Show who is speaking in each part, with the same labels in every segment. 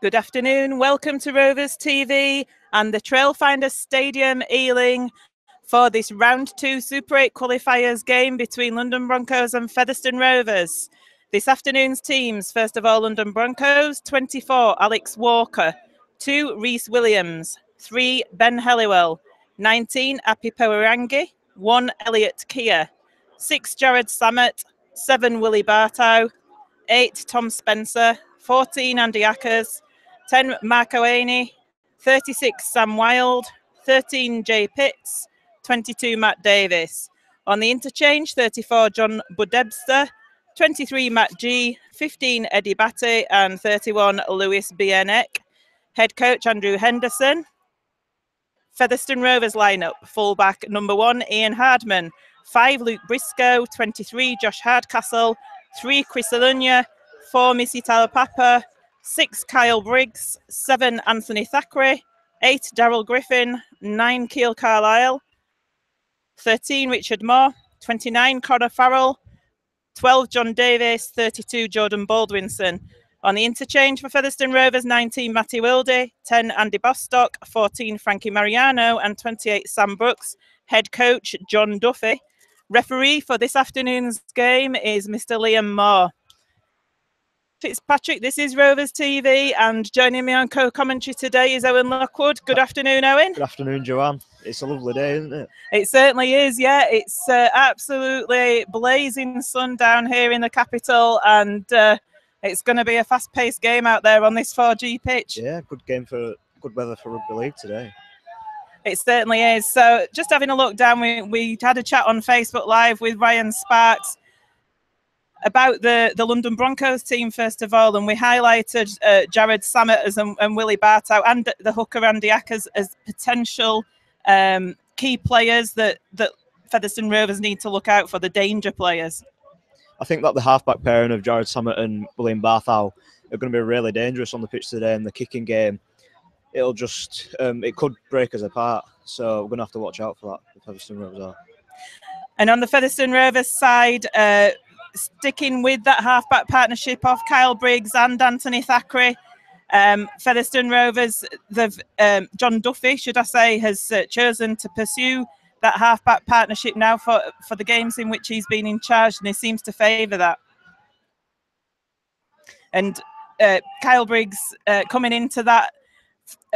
Speaker 1: Good afternoon, welcome to Rovers TV and the Trailfinders Stadium, Ealing, for this round 2 Super 8 qualifiers game between London Broncos and Featherstone Rovers. This afternoon's teams, first of all, London Broncos, 24, Alex Walker, 2, Reese Williams, 3, Ben Helliwell, 19, Api Powarangi, 1, Elliot Kia, 6, Jared Samet, 7, Willie Bartow, 8, Tom Spencer, 14, Andy Ackers, 10, Marco Aney, 36, Sam Wild, 13, Jay Pitts, 22, Matt Davis. On the interchange, 34, John Budebster, 23, Matt G, 15, Eddie Batty, and 31, Lewis Bienek. Head coach, Andrew Henderson. Featherstone Rovers lineup, fullback number 1, Ian Hardman, 5, Luke Briscoe, 23, Josh Hardcastle, 3, Chris Alunya, 4, Missy Talapapa, 6, Kyle Briggs, 7, Anthony Thackeray, 8, Daryl Griffin, 9, Keel Carlisle, 13, Richard Moore, 29, Connor Farrell, 12, John Davis, 32, Jordan Baldwinson. On the interchange for Featherstone Rovers, 19, Matty Wilde, 10, Andy Bostock, 14, Frankie Mariano, and 28, Sam Brooks. Head coach, John Duffy. Referee for this afternoon's game is Mr. Liam Moore. Fitzpatrick, this is Rovers TV, and joining me on co-commentary today is Owen Lockwood. Good afternoon, Owen.
Speaker 2: Good afternoon, Joanne. It's a lovely day, isn't it?
Speaker 1: It certainly is, yeah. It's absolutely blazing sun down here in the capital, and it's going to be a fast-paced game out there on this 4G pitch.
Speaker 2: Yeah, good game for good weather for rugby league today.
Speaker 1: It certainly is. So just having a look down, we had a chat on Facebook Live with Ryan Sparks about the London Broncos team, first of all, and we highlighted Jared Samet and Willie Bartow and the hooker Andy Ackers as potential key players that Featherstone Rovers need to look out for, the danger players.
Speaker 2: I think that the halfback pairing of Jared Samet and William Barthow are going to be really dangerous on the pitch today, and the kicking game, it'll just it could break us apart. So we're going to have to watch out for that, the Featherstone Rovers are.
Speaker 1: And on the Featherstone Rovers side, sticking with that halfback partnership of Kyle Briggs and Anthony Thackeray, Featherstone Rovers, John Duffy, should I say, has chosen to pursue that halfback partnership now for the games in which he's been in charge, and he seems to favour that. And Kyle Briggs coming into that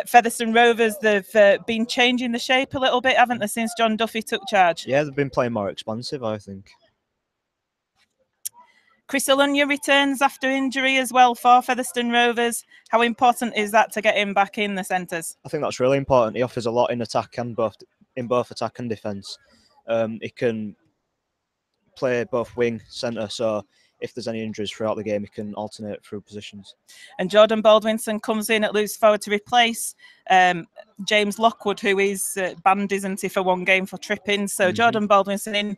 Speaker 1: Featherstone Rovers, they've been changing the shape a little bit, haven't they, since John Duffy took charge?
Speaker 2: Yeah, they've been playing more expansive, I think.
Speaker 1: Chris Alunya returns after injury as well for Featherstone Rovers. How important is that to get him back in the centres?
Speaker 2: I think that's really important. He offers a lot in attack and both attack and defence. He can play both wing, centre, so if there's any injuries throughout the game, he can alternate through positions. And
Speaker 1: Jordan Baldwinson comes in at loose forward to replace James Lockwood, who is banned, isn't he, for one game for tripping. So Jordan Baldwinson in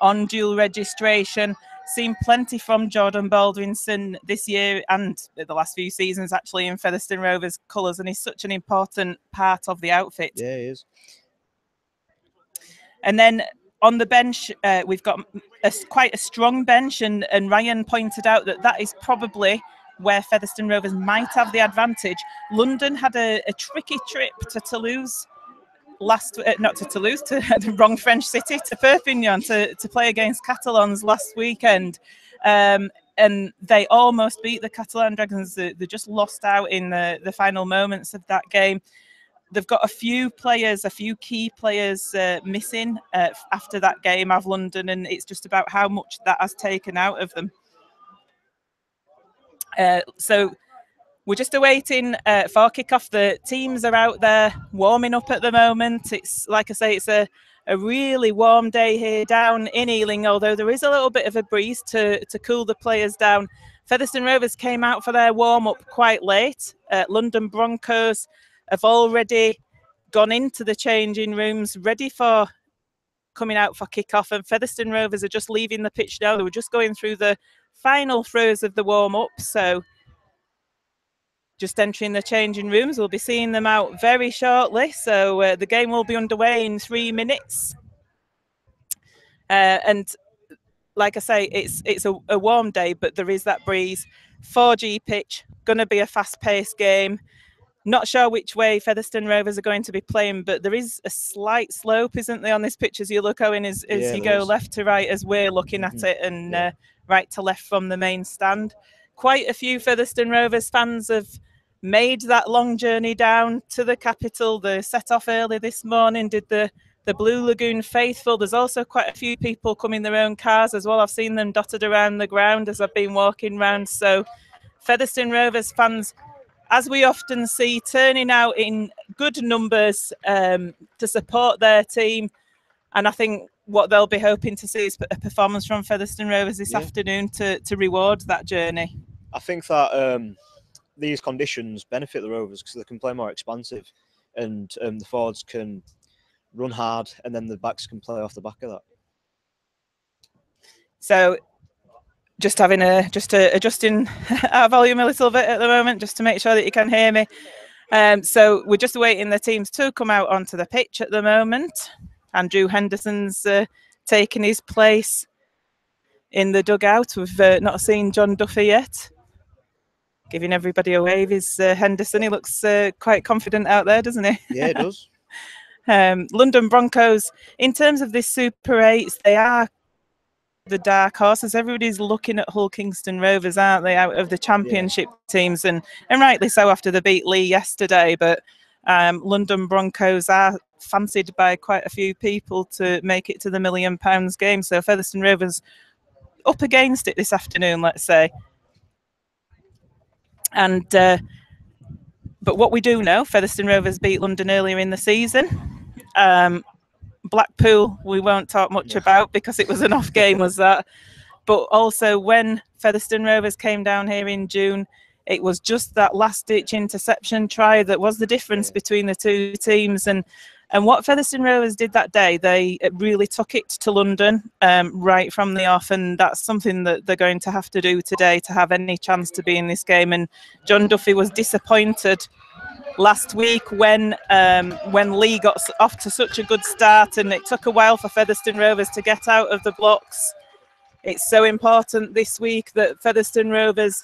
Speaker 1: on dual registration. Seen plenty from Jordan Baldwinson this year and the last few seasons, actually, in Featherstone Rovers colours, and he's such an important part of the outfit.
Speaker 2: Yeah, he is.
Speaker 1: And then on the bench, we've got quite a strong bench, and Ryan pointed out that is probably where Featherstone Rovers might have the advantage. London had a tricky trip to Toulouse not to Toulouse, to the wrong French city, to Perpignan to play against Catalans last weekend. And they almost beat the Catalan Dragons. They just lost out in the final moments of that game. They've got a few key players missing after that game of London, and it's just about how much that has taken out of them. So we're just awaiting for kickoff. The teams are out there warming up at the moment. It's, like I say, it's a really warm day here down in Ealing, although there is a little bit of a breeze to cool the players down. Featherstone Rovers came out for their warm-up quite late. London Broncos have already gone into the changing rooms, ready for coming out for kickoff, and Featherstone Rovers are just leaving the pitch now. They were just going through the final throws of the warm-up, so just entering the changing rooms. We'll be seeing them out very shortly, so the game will be underway in 3 minutes. And like I say, it's a warm day, but there is that breeze. 4G pitch, going to be a fast-paced game. Not sure which way Featherstone Rovers are going to be playing, but there is a slight slope, isn't there, on this pitch as you look, Owen, as you go left to right as we're looking at it, and right to left from the main stand. Quite a few Featherstone Rovers fans have made that long journey down to the capital. They set off early this morning, did the Blue Lagoon faithful. There's also quite a few people come in their own cars as well. I've seen them dotted around the ground as I've been walking around. So Featherstone Rovers fans, as we often see, turning out in good numbers to support their team. And I think what they'll be hoping to see is a performance from Featherstone Rovers this afternoon to reward that journey.
Speaker 2: I think that these conditions benefit the Rovers because they can play more expansive, and the forwards can run hard, and then the backs can play off the back of that.
Speaker 1: So just adjusting our volume a little bit at the moment, just to make sure that you can hear me. So we're just awaiting the teams to come out onto the pitch at the moment. Andrew Henderson's taking his place in the dugout. We've not seen John Duffy yet. Giving everybody a wave is Henderson. He looks quite confident out there, doesn't he?
Speaker 2: Yeah, it does.
Speaker 1: London Broncos, in terms of this Super 8s, they are the dark horses. Everybody's looking at Hull Kingston Rovers, aren't they, out of the championship teams, and rightly so after they beat Lee yesterday. But London Broncos are fancied by quite a few people to make it to the £1 million game. So Featherstone Rovers up against it this afternoon, let's say. And but what we do know, Featherstone Rovers beat London earlier in the season. Blackpool, we won't talk much about because it was an off game, was that. But also when Featherstone Rovers came down here in June, it was just that last-ditch interception try that was the difference between the two teams. And what Featherstone Rovers did that day, they really took it to London right from the off, and that's something that they're going to have to do today to have any chance to be in this game. And John Duffy was disappointed last week when Lee got off to such a good start, and it took a while for Featherstone Rovers to get out of the blocks. It's so important this week that Featherstone Rovers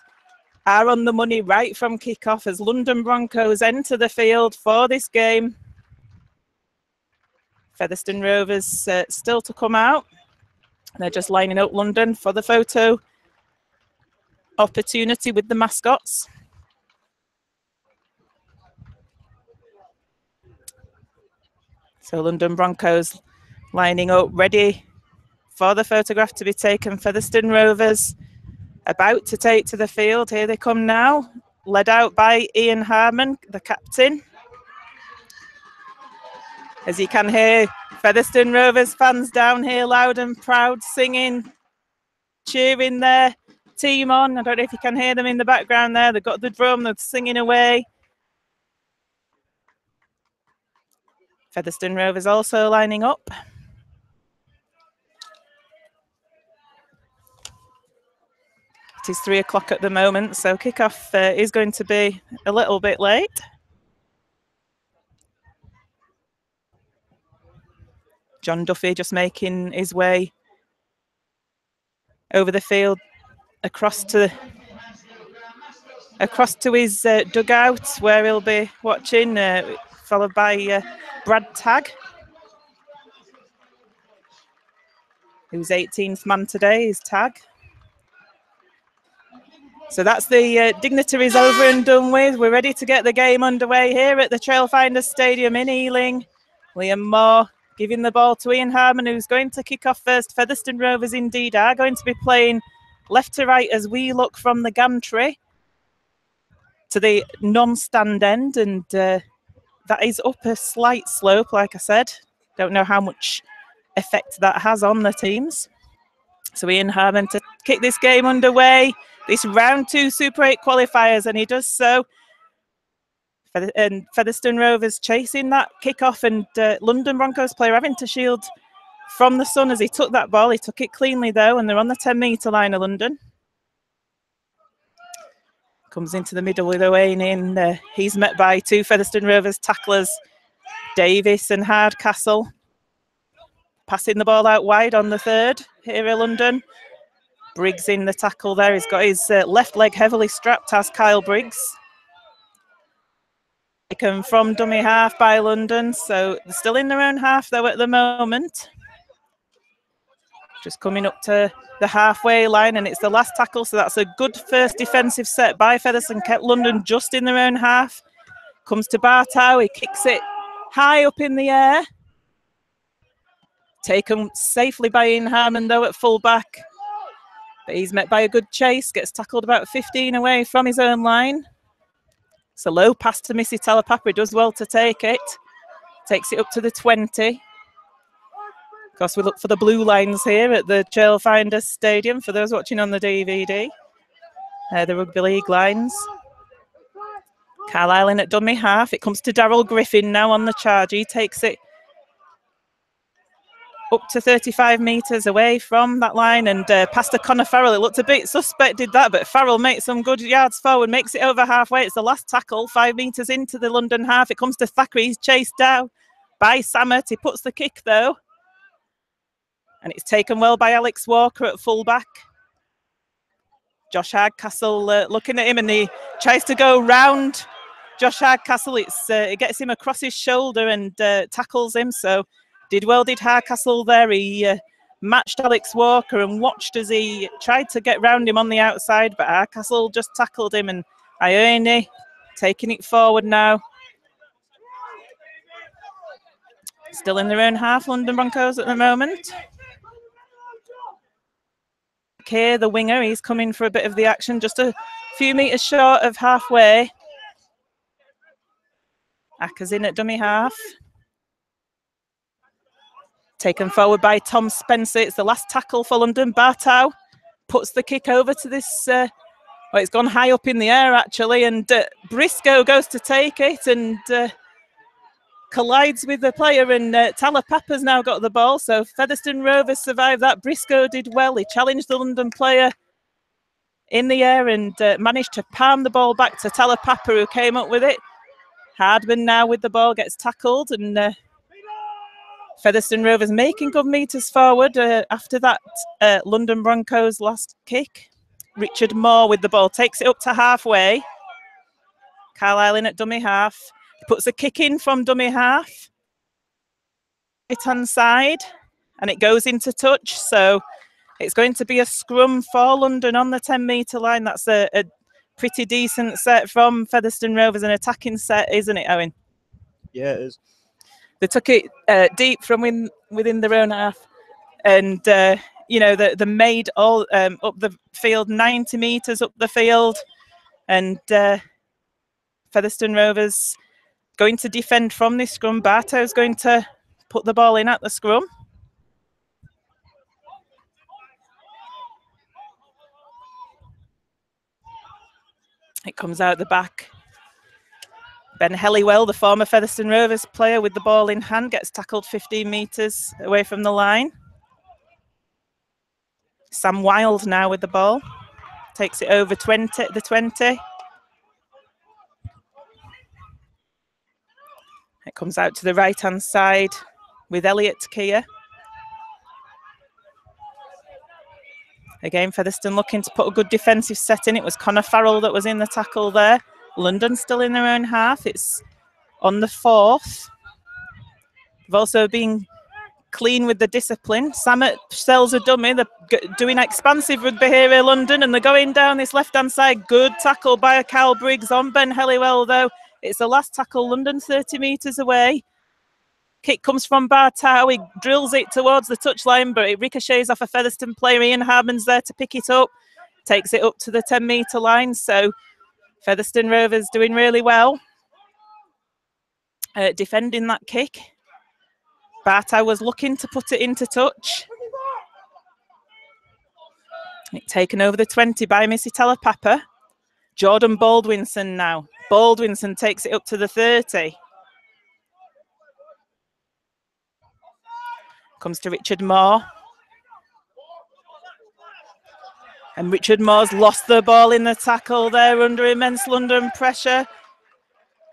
Speaker 1: are on the money right from kick-off as London Broncos enter the field for this game. Featherstone Rovers still to come out. They're just lining up London for the photo opportunity with the mascots. So London Broncos lining up, ready for the photograph to be taken. Featherstone Rovers about to take to the field. Here they come now, led out by Ian Harman, the captain. As you can hear, Featherstone Rovers fans down here loud and proud, singing, cheering their team on. I don't know if you can hear them in the background there. They've got the drum, they're singing away. Featherstone Rovers also lining up. It is 3 o'clock at the moment, so kickoff is going to be a little bit late. John Duffy just making his way over the field across to his dugout where he'll be watching, followed by Brad Tagg, who's 18th man today, is Tagg. So that's the dignitaries over and done with. We're ready to get the game underway here at the Trailfinders Stadium in Ealing. Liam Moore giving the ball to Ian Harman, who's going to kick off first. Featherstone Rovers indeed are going to be playing left to right as we look from the gantry to the non-stand end, and that is up a slight slope, like I said. Don't know how much effect that has on the teams. So Ian Harman to kick this game underway, this round 2 Super 8 qualifiers, and he does so. And Featherstone Rovers chasing that kick-off, and London Broncos player having to shield from the sun as he took that ball. He took it cleanly though, and they're on the 10-metre line of London. Comes into the middle with Owain in. He's met by 2 Featherstone Rovers tacklers, Davis and Hardcastle. passing the ball out wide on the third here at London. Briggs in the tackle there. He's got his left leg heavily strapped, as Kyle Briggs. Taken from dummy half by London, so they're still in their own half though at the moment. Just coming up to the halfway line, and it's the last tackle, so that's a good first defensive set by Featherstone, kept London just in their own half. Comes to Bartow, he kicks it high up in the air. Taken safely by Ian Harmon though at full back. But he's met by a good chase, gets tackled about 15 away from his own line. It's a low pass to Missy Talapapa, does well to take it. Takes it up to the 20. Of course, we look for the blue lines here at the Trailfinders Stadium for those watching on the DVD. The Rugby League lines. Carlisle in at dummy half. It comes to Darryl Griffin now on the charge. He takes it up to 35 metres away from that line and past to Connor Farrell. It looked a bit suspect, did that, but Farrell makes some good yards forward, makes it over halfway. It's the last tackle, 5 metres into the London half. It comes to Thackeray. He's chased down by Samet. He puts the kick, though. And it's taken well by Alex Walker at full-back. Josh Hardcastle looking at him, and he tries to go round Josh Hardcastle. It gets him across his shoulder and tackles him, so did well, did Hardcastle there. He matched Alex Walker and watched as he tried to get round him on the outside, but Hardcastle just tackled him, and Ione taking it forward now. Still in their own half, London Broncos at the moment. Here, the winger, he's coming for a bit of the action, just a few metres short of halfway. Acker's in at dummy half. Taken forward by Tom Spencer. It's the last tackle for London. Bartow puts the kick over to this. Well, it's gone high up in the air, actually, and Briscoe goes to take it and collides with the player, and Talapapa's now got the ball, so Featherstone Rovers survived that. Briscoe did well. He challenged the London player in the air and managed to palm the ball back to Talapapa, who came up with it. Hardman now with the ball, gets tackled, and Featherstone Rovers making good metres forward after that London Broncos last kick. Richard Moore with the ball, takes it up to halfway. Carlisle in at dummy half. He puts a kick in from dummy half. Right-hand side, and it goes into touch. So it's going to be a scrum for London on the 10-metre line. That's a pretty decent set from Featherstone Rovers, an attacking set, isn't it, Owen?
Speaker 2: Yeah, it is.
Speaker 1: They took it deep from within their own half, and you know, they made all up the field, 90 metres up the field, and Featherstone Rovers going to defend from this scrum. Bartow's going to put the ball in at the scrum. It comes out the back. Ben Helliwell, the former Featherstone Rovers player, with the ball in hand, gets tackled 15 metres away from the line. Sam Wild now with the ball. Takes it over the 20. It comes out to the right-hand side with Elliot Keir. Again, Featherstone looking to put a good defensive set in. It was Connor Farrell that was in the tackle there. London still in their own half. It's on the 4th. They've also been clean with the discipline. Samet sells a dummy. They're doing expansive rugby here in London, and they're going down this left-hand side. Good tackle by Kyle Briggs on Ben Helliwell, though. It's the last tackle, London 30 metres away. Kick comes from Bartow. He drills it towards the touchline, but it ricochets off a Featherstone player. Ian Harmon's there to pick it up. Takes it up to the 10-metre line. So Featherstone Rovers doing really well. Defending that kick. Bartow was looking to put it into touch. It taken over the 20 by Missy Talapapa. Jordan Baldwinson now. Baldwinson takes it up to the 30. Comes to Richard Moore. And Richard Moore's lost the ball in the tackle there under immense London pressure.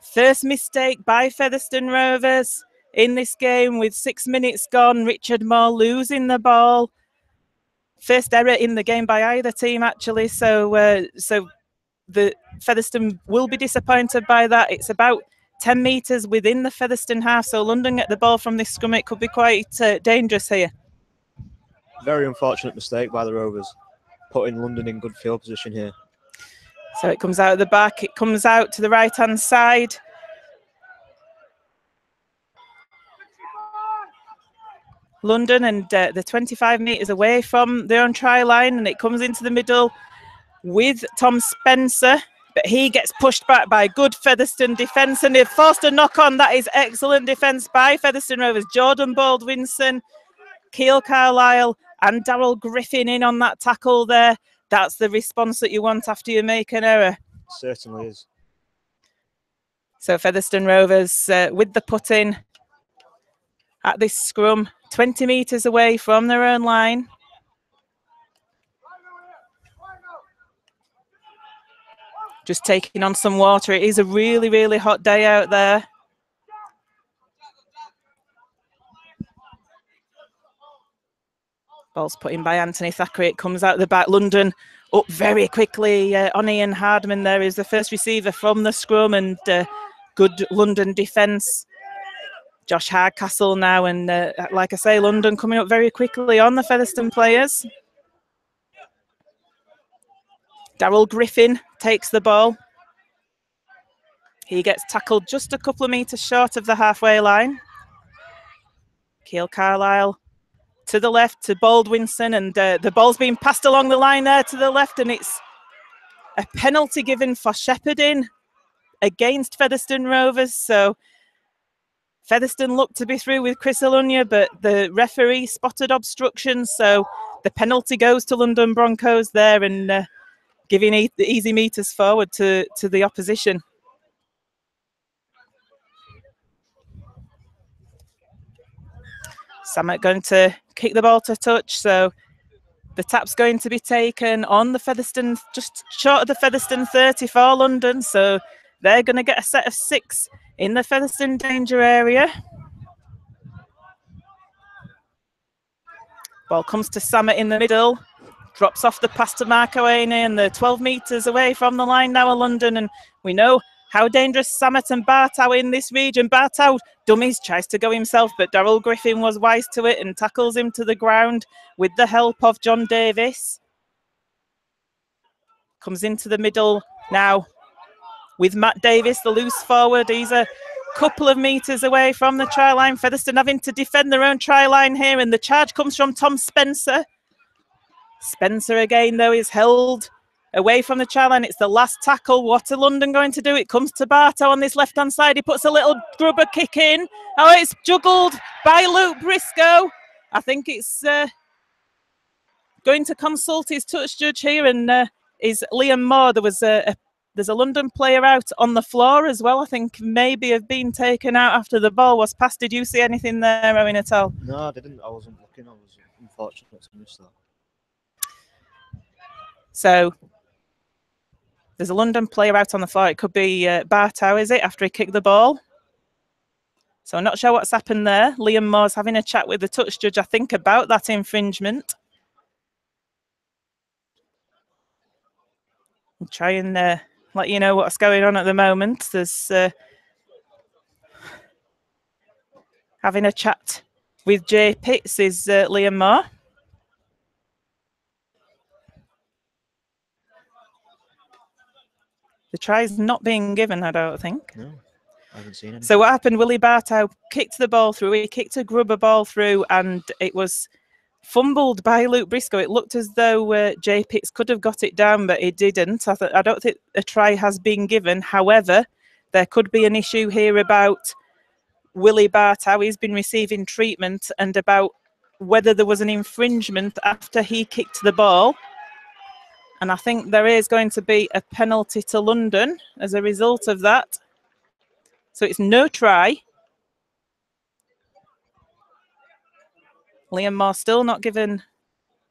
Speaker 1: First mistake by Featherstone Rovers. in this game with 6 minutes gone. Richard Moore losing the ball. First error in the game by either team, actually. So the Featherstone will be disappointed by that. It's about 10 metres within the Featherstone half. So London get the ball from this scrum. It could be quite dangerous here.
Speaker 2: Very unfortunate mistake by the Rovers, putting London in good field position here.
Speaker 1: So it comes out of the back. It comes out to the right-hand side. London, and they're 25 metres away from their own try line, and it comes into the middle with Tom Spencer, but he gets pushed back by good Featherstone defence, and they've forced a knock-on. That is excellent defence by Featherstone Rovers. Jordan Baldwinson, Keal Carlisle and Darryl Griffin in on that tackle there. That's the response that you want after you make an error.
Speaker 2: Certainly is.
Speaker 1: So Featherstone Rovers with the put-in at this scrum, 20 metres away from their own line. Just taking on some water. It is a really, really hot day out there. Ball's put in by Anthony Thackeray. It comes out the back. London up very quickly on Ian Hardman. There is the first receiver from the scrum, and good London defence. Josh Hardcastle now, and like I say, London coming up very quickly on the Featherstone players. Darryl Griffin takes the ball. He gets tackled just a couple of metres short of the halfway line. Keal Carlisle to the left to Baldwinson, and the ball's being passed along the line there to the left, and it's a penalty given for shepherding against Featherstone Rovers. So Featherstone looked to be through with Chris Alunya, but the referee spotted obstruction, so the penalty goes to London Broncos there, and giving the easy metres forward to the opposition. Samet going to kick the ball to touch, so the tap's going to be taken on the Featherstone, just short of the Featherstone 30 for London, so they're going to get a set of 6 in the Featherstone danger area. Ball comes to Samet in the middle, drops off the pass to Marco Aine, and they're 12 metres away from the line now of London, and we know how dangerous Samet and Bartow in this region. Bartow dummies, tries to go himself, but Darryl Griffin was wise to it and tackles him to the ground with the help of John Davis. Comes into the middle now with Matt Davis, the loose forward. He's a couple of metres away from the try line. Featherstone having to defend their own try line here, and the charge comes from Tom Spencer. Spencer again, though, is held away from the try line. It's the last tackle. What are London going to do? It comes to Bartow on this left-hand side. He puts a little grubber kick in. Oh, it's juggled by Luke Briscoe. I think it's going to consult his touch judge here, and is Liam Moore. There's a London player out on the floor as well. I think maybe have been taken out after the ball was passed. Did you see anything there, Owen, at all?
Speaker 2: No, I didn't. I wasn't looking. I was unfortunate to miss that.
Speaker 1: So there's a London player out on the floor. It could be Bartow, is it, after he kicked the ball? So I'm not sure what's happened there. Liam Moore's having a chat with the touch judge, I think, about that infringement. I'll try and let you know what's going on at the moment. There's having a chat with Jay Pitts is Liam Moore. The try's not being given, I don't think.
Speaker 2: No, I haven't seen it.
Speaker 1: So what happened, Willie Bartow kicked the ball through. He kicked a grubber ball through, and it was fumbled by Luke Briscoe. It looked as though Jay Pitts could have got it down, but he didn't. I don't think a try has been given. However, there could be an issue here about Willie Bartow. He's been receiving treatment, and about whether there was an infringement after he kicked the ball. And I think there is going to be a penalty to London as a result of that. So it's no try. Liam Moore still not given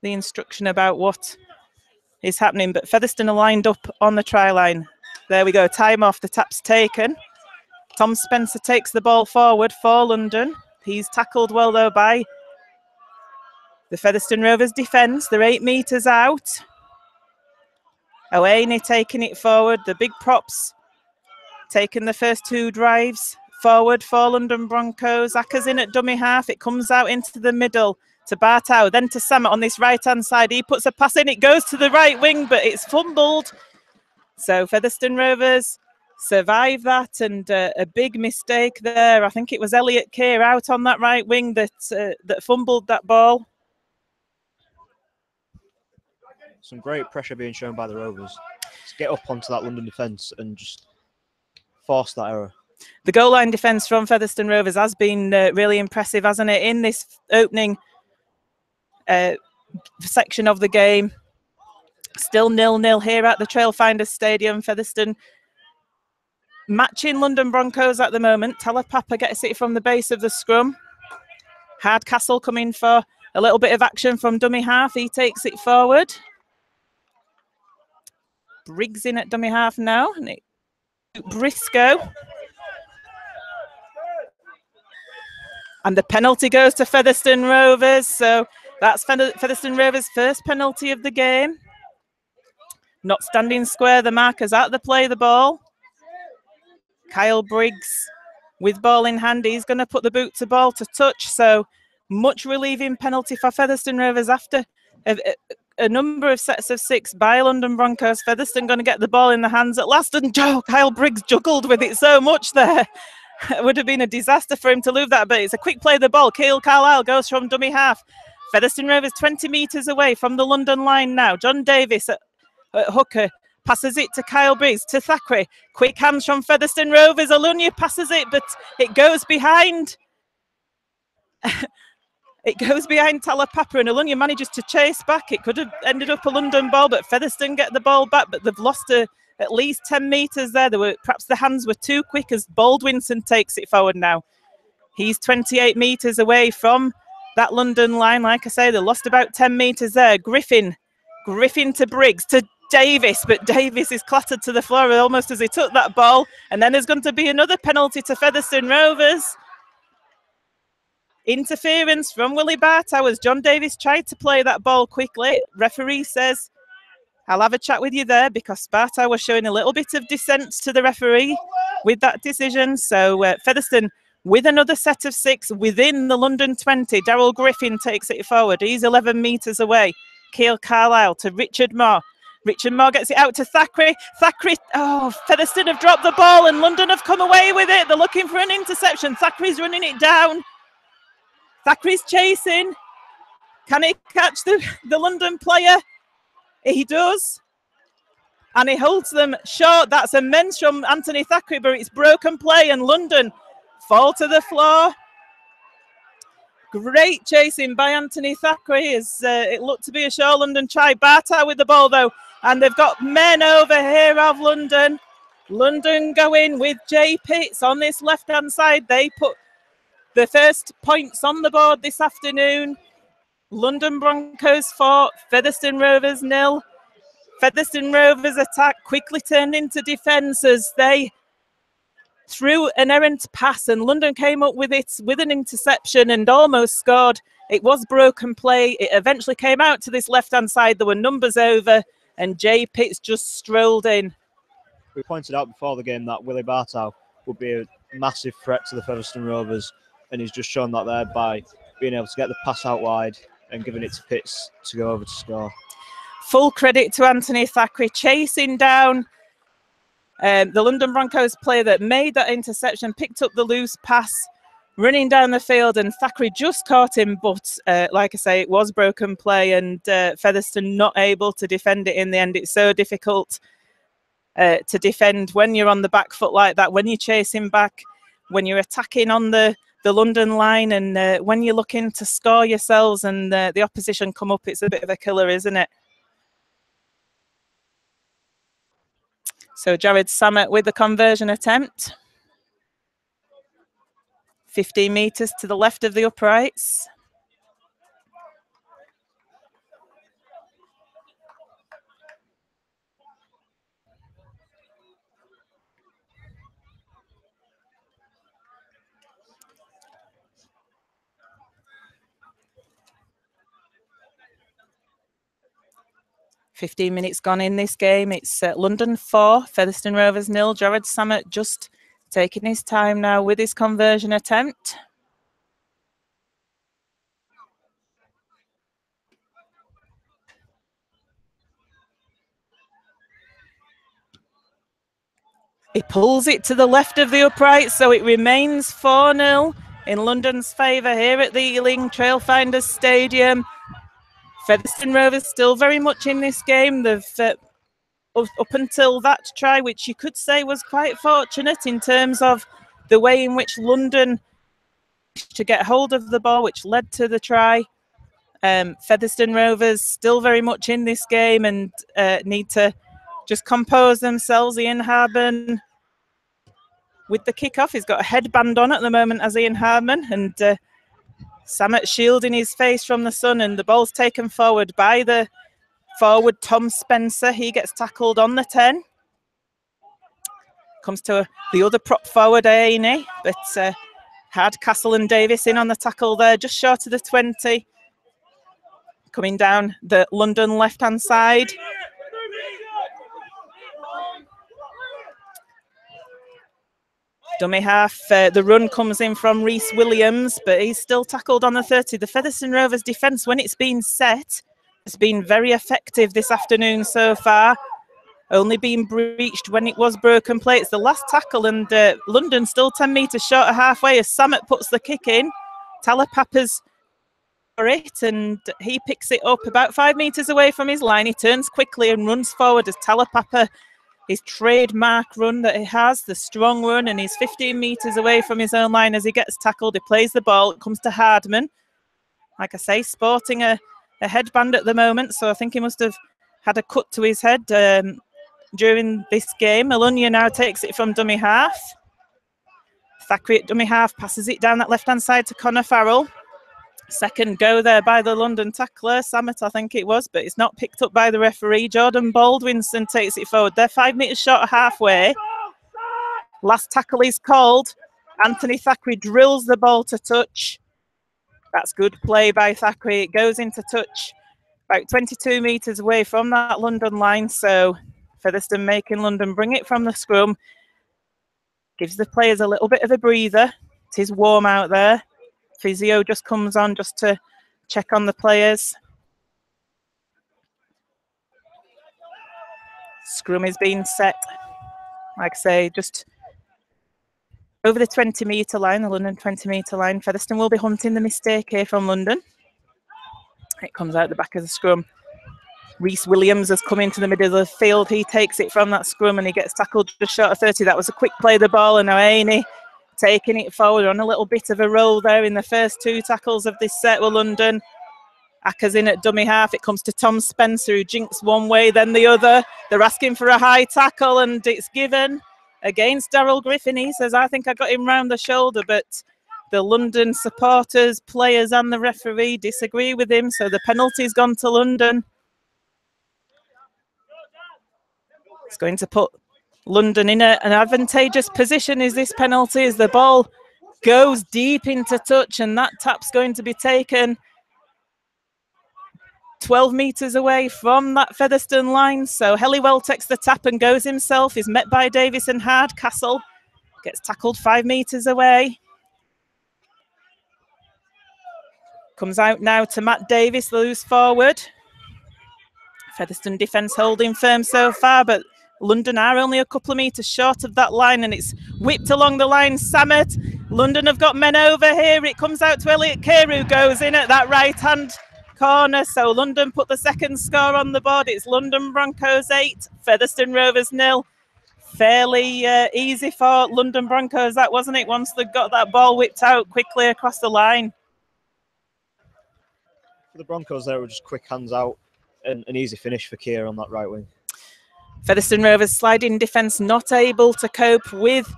Speaker 1: the instruction about what is happening, but Featherstone are lined up on the try line. There we go, time off, the tap's taken. Tom Spencer takes the ball forward for London. He's tackled well, though, by the Featherstone Rovers defence. They're 8 metres out. Owaini taking it forward. The big props taking the first 2 drives forward for London Broncos. Acker's in at dummy half. It comes out into the middle to Bartow, then to Samet on this right-hand side. He puts a pass in. It goes to the right wing, but it's fumbled. So Featherstone Rovers survive that, and a big mistake there. I think it was Elliot Keir out on that right wing that fumbled that ball.
Speaker 2: Some great pressure being shown by the Rovers to get up onto that London defence and just force that error.
Speaker 1: The goal line defence from Featherstone Rovers has been really impressive, hasn't it, in this opening section of the game. Still 0-0 here at the Trailfinders Stadium. Featherstone matching London Broncos at the moment. Talapapa gets it from the base of the scrum. Hardcastle coming for a little bit of action from dummy half. He takes it forward. Briggs in at dummy half now. Briscoe. And the penalty goes to Featherstone Rovers. So that's Featherstone Rovers' first penalty of the game. Not standing square, the markers at the play the ball. Kyle Briggs with ball in hand. He's going to put the boot to ball to touch. So much relieving penalty for Featherstone Rovers after a number of sets of 6 by London Broncos. Featherstone going to get the ball in the hands at last. And Kyle Briggs juggled with it so much there. It would have been a disaster for him to lose that, but it's a quick play of the ball. Keel Carlisle goes from dummy half. Featherstone Rovers 20 metres away from the London line now. John Davis at hooker passes it to Kyle Briggs, to Thackeray. Quick hands from Featherstone Rovers. Alunya passes it, but it goes behind. It goes behind Talapapa, and Alunya manages to chase back. It could have ended up a London ball, but Featherstone get the ball back, but they've lost at least 10 metres there. Perhaps the hands were too quick as Baldwinson takes it forward now. He's 28 metres away from that London line. Like I say, they lost about 10 metres there. Griffin to Briggs, to Davis, but Davis is clattered to the floor almost as he took that ball. And then there's going to be another penalty to Featherstone Rovers. Interference from Willie Bartow as John Davis tried to play that ball quickly. Referee says, I'll have a chat with you there, because Bartow was showing a little bit of dissent to the referee with that decision. So Featherstone with another set of 6 within the London 20. Daryl Griffin takes it forward. He's 11 metres away. Keel Carlisle to Richard Moore. Richard Moore gets it out to Thackeray. Featherstone have dropped the ball and London have come away with it. They're looking for an interception. Thackeray's running it down. Thackeray's chasing. Can he catch the London player? He does. And he holds them short. That's immense from Anthony Thackeray, but it's broken play and London fall to the floor. Great chasing by Anthony Thackeray as it looked to be a Shaw London try. Bartow with the ball though, and they've got men over here of London. London going with Jay Pitts on this left-hand side. They put the first points on the board this afternoon. London Broncos 4, Featherstone Rovers 0. Featherstone Rovers attack quickly turned into defence as they threw an errant pass and London came up with it with an interception and almost scored. It was broken play. It eventually came out to this left-hand side. There were numbers over and Jay Pitts just strolled in.
Speaker 2: We pointed out before the game that Willie Bartow would be a massive threat to the Featherstone Rovers, and he's just shown that there by being able to get the pass out wide and giving it to Pitts to go over to score.
Speaker 1: Full credit to Anthony Thackeray chasing down the London Broncos player that made that interception, picked up the loose pass, running down the field, and Thackeray just caught him. But like I say, it was broken play, and Featherstone not able to defend it in the end. It's so difficult to defend when you're on the back foot like that, when you're chasing back, when you're attacking on the London line, and when you're looking to score yourselves and the opposition come up. It's a bit of a killer, isn't it? So Jared Samet with the conversion attempt. 15 metres to the left of the uprights. 15 minutes gone in this game. It's London 4, Featherstone Rovers 0. Jared Samet just taking his time now with his conversion attempt. He pulls it to the left of the upright, so it remains 4-0 in London's favour here at the Ealing Trailfinders Stadium. Featherstone Rovers still very much in this game. They've up until that try, which you could say was quite fortunate in terms of the way in which London to get hold of the ball, which led to the try. Featherstone Rovers still very much in this game and need to just compose themselves. Ian Harman with the kickoff. He's got a headband on at the moment as Ian Harman, and Samet shielding his face from the sun, and the ball's taken forward by the forward Tom Spencer. He gets tackled on the 10. Comes to the other prop forward, Aini, but Hardcastle and Davis in on the tackle there, just short of the 20. Coming down the London left-hand side. Dummy half, the run comes in from Rhys Williams, but he's still tackled on the 30. The Featherstone Rovers defence, when it's been set, has been very effective this afternoon so far. Only been breached when it was broken play. It's the last tackle, and London still 10 metres short of halfway as Samet puts the kick in. Talapapa's for it, and he picks it up about 5 metres away from his line. He turns quickly and runs forward as Talapapa, his trademark run that he has, the strong run, and he's 15 metres away from his own line as he gets tackled. He plays the ball. It comes to Hardman. Like I say, sporting a headband at the moment, so I think he must have had a cut to his head during this game. Alunya now takes it from dummy half. Thackeray at dummy half passes it down that left-hand side to Connor Farrell. Second go there by the London tackler, Samet, I think it was, but it's not picked up by the referee. Jordan Baldwinson takes it forward. They're 5 metres short of halfway. Last tackle is called. Anthony Thackeray drills the ball to touch. That's good play by Thackeray. It goes into touch about 22 metres away from that London line. So Featherstone making London bring it from the scrum. Gives the players a little bit of a breather. It is warm out there. Physio just comes on just to check on the players. Scrum is being set, like I say, just over the 20-metre line, the London 20-metre line. Featherstone will be hunting the mistake here from London. It comes out the back of the scrum. Rhys Williams has come into the middle of the field. He takes it from that scrum and he gets tackled just short of 30. That was a quick play of the ball, and now Aini taking it forward on a little bit of a roll there in the first 2 tackles of this set with London. Acker's in at dummy half. It comes to Tom Spencer, who jinks one way, then the other. They're asking for a high tackle, and it's given against Daryl Griffin. He says, I think I got him round the shoulder, but the London supporters, players and the referee disagree with him, so the penalty's gone to London. It's going to put London in an advantageous position, is this penalty, as the ball goes deep into touch, and that tap's going to be taken 12 metres away from that Featherstone line. So Helliwell takes the tap and goes himself. He's met by Davis and Hardcastle. Gets tackled 5 metres away. Comes out now to Matt Davis, loose forward. Featherstone defence holding firm so far, but London are only a couple of metres short of that line, and it's whipped along the line. Samet, London have got men over here. It comes out to Elliot Kerr, who goes in at that right-hand corner. So London put the second score on the board. It's London Broncos 8, Featherstone Rovers 0. Fairly easy for London Broncos, that, wasn't it, once they got that ball whipped out quickly across the line.
Speaker 2: For the Broncos there were just quick hands out and an easy finish for Keir on that right wing.
Speaker 1: Featherstone Rovers sliding defence not able to cope with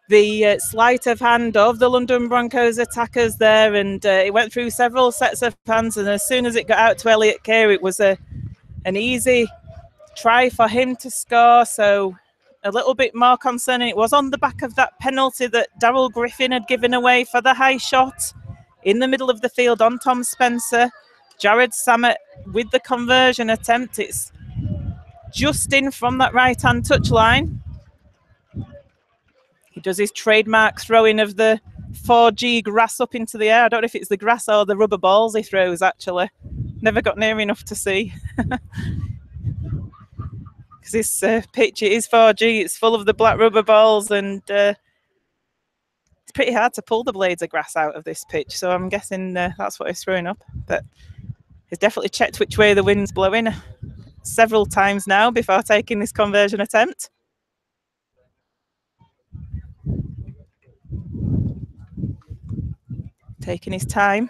Speaker 1: the sleight of hand of the London Broncos attackers there, and it went through several sets of hands, and as soon as it got out to Elliot Kerr, it was an easy try for him to score. So a little bit more concerning. It was on the back of that penalty that Daryl Griffin had given away for the high shot in the middle of the field on Tom Spencer. Jared Samet with the conversion attempt. It's just in from that right-hand touch line. He does his trademark throwing of the 4G grass up into the air. I don't know if it's the grass or the rubber balls he throws, actually. Never got near enough to see. Because this pitch, it is 4G. It's full of the black rubber balls, and it's pretty hard to pull the blades of grass out of this pitch. So I'm guessing that's what he's throwing up. But he's definitely checked which way the wind's blowing several times now before taking this conversion attempt. Taking his time.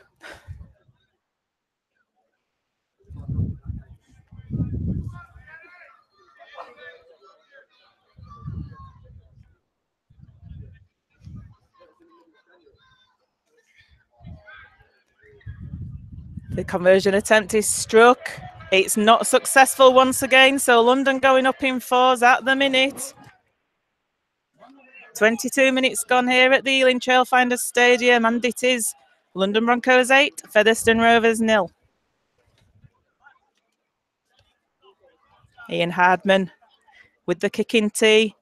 Speaker 1: The conversion attempt is struck. It's not successful once again, so London going up in 4s at the minute. 22 minutes gone here at the Ealing Trailfinders Stadium, and it is London Broncos 8, Featherstone Rovers 0. Ian Hardman with the kicking tee.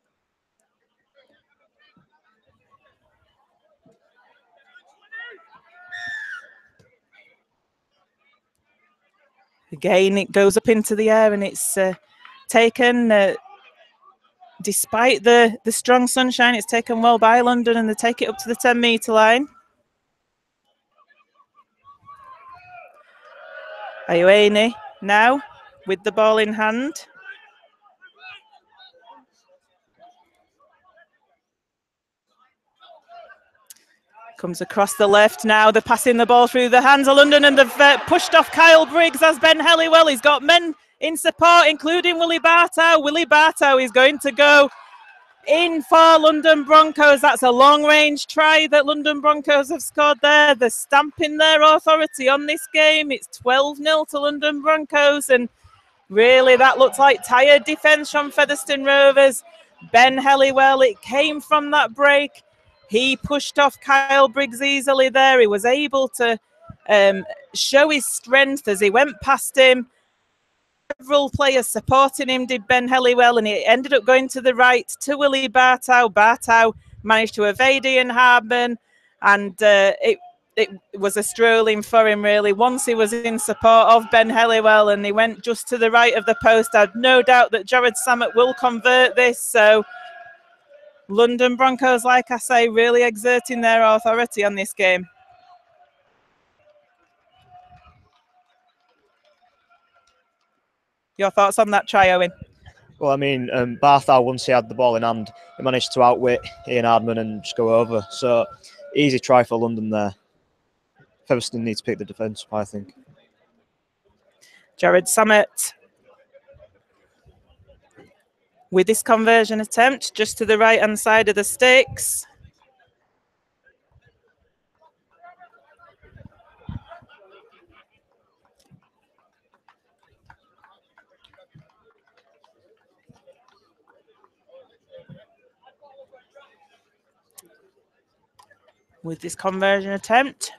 Speaker 1: Again, it goes up into the air, and it's taken, despite the strong sunshine, it's taken well by London, and they take it up to the 10-metre line. Ioane now with the ball in hand. Comes across the left now. They're passing the ball through the hands of London, and they've pushed off Kyle Briggs as Ben Helliwell. He's got men in support, including Willie Bartow. Willie Bartow is going to go in for London Broncos. That's a long-range try that London Broncos have scored there. They're stamping their authority on this game. It's 12-0 to London Broncos, and really that looks like tired defence from Featherstone Rovers. Ben Helliwell, it came from that break. He pushed off Kyle Briggs easily there. He was able to show his strength as he went past him. Several players supporting him did Ben Helliwell, and it ended up going to the right to Willie Bartow. Bartow managed to evade Ian Hardman, and it was a strolling for him, really, once he was in support of Ben Helliwell, and he went just to the right of the post. I had no doubt that Jared Samet will convert this, so London Broncos, like I say, really exerting their authority on this game. Your thoughts on that try, Owen?
Speaker 2: Well, I mean, Barthow, once he had the ball in hand, he managed to outwit Ian Hardman and just go over. So, easy try for London there. Featherstone needs to pick the defence up, I think.
Speaker 1: Jared Samet with this conversion attempt just to the right-hand side of the sticks. With this conversion attempt.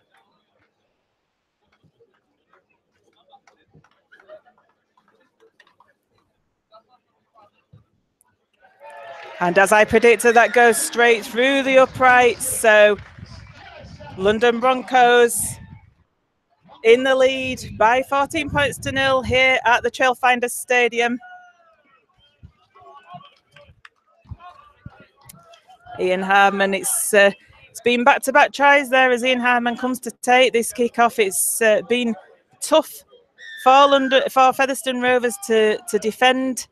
Speaker 1: And as I predicted, that goes straight through the uprights. So London Broncos in the lead by 14 points to 0 here at the Trailfinders Stadium. Ian Hardman, it's been back-to-back tries there as Ian Hardman comes to take this kick-off. It's been tough for Featherstone Rovers to defend.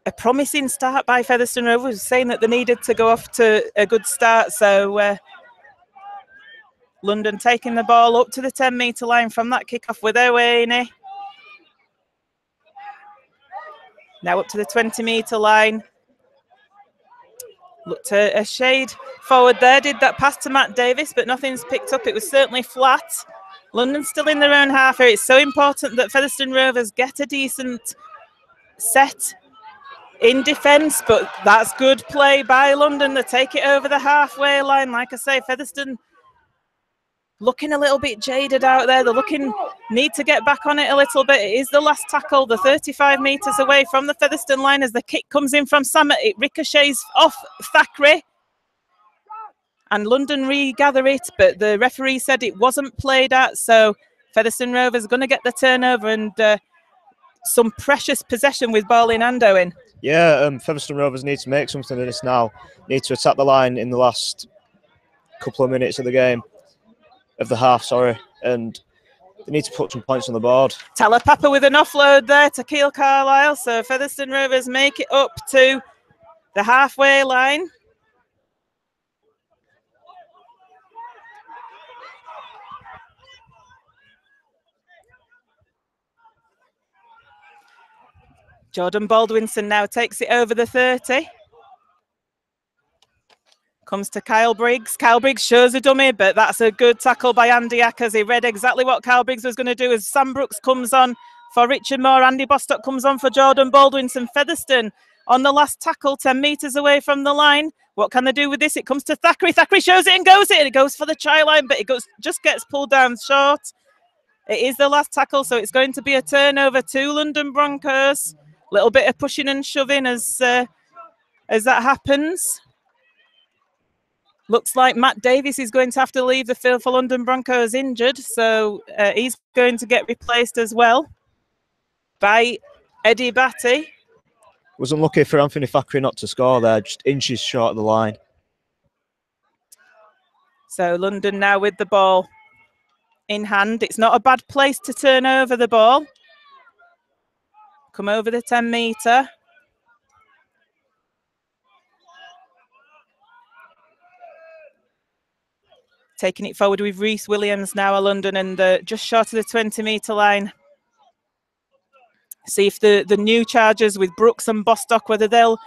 Speaker 1: A promising start by Featherstone Rovers, saying that they needed to go off to a good start. So London taking the ball up to the 10-metre line from that kick-off with Ioane. Now up to the 20-metre line. Looked a shade forward there, did that pass to Matt Davis, but nothing's picked up. It was certainly flat. London still in their own half here. It's so important that Featherstone Rovers get a decent set in defence, but that's good play by London. They take it over the halfway line. Like I say, Featherstone looking a little bit jaded out there. They're looking need to get back on it a little bit. It is the last tackle, the 35 metres away from the Featherstone line as the kick comes in from Samet. It ricochets off Thackeray. And London regather it, but the referee said it wasn't played at. So Featherstone Rovers are going to get the turnover and some precious possession with ball in hand, Owen.
Speaker 2: Yeah, Featherstone Rovers need to make something of this now. Need to attack the line in the last couple of minutes of the game, of the half, sorry. And they need to put some points on the board.
Speaker 1: Talapapa with an offload there to Keele Carlisle. So Featherstone Rovers make it up to the halfway line. Jordan Baldwinson now takes it over the 30. Comes to Kyle Briggs. Kyle Briggs shows a dummy, but that's a good tackle by Andy Ackers. He read exactly what Kyle Briggs was going to do as Sam Brooks comes on for Richard Moore. Andy Bostock comes on for Jordan Baldwinson. Featherstone on the last tackle, 10 metres away from the line. What can they do with this? It comes to Thackeray. Thackeray shows it and goes it. And it goes for the try line, but it just gets pulled down short. It is the last tackle, so it's going to be a turnover to London Broncos. Little bit of pushing and shoving as that happens. Looks like Matt Davies is going to have to leave the field for London Broncos injured, so he's going to get replaced as well by Eddie Batty.
Speaker 2: Was unlucky for Anthony Thackeray not to score there, just inches short of the line.
Speaker 1: So London now with the ball in hand. It's not a bad place to turn over the ball. Come over the 10 metre. Taking it forward with Reese Williams now, London, and just short of the 20 metre line. See if the new chargers with Brooks and Bostock, whether they'll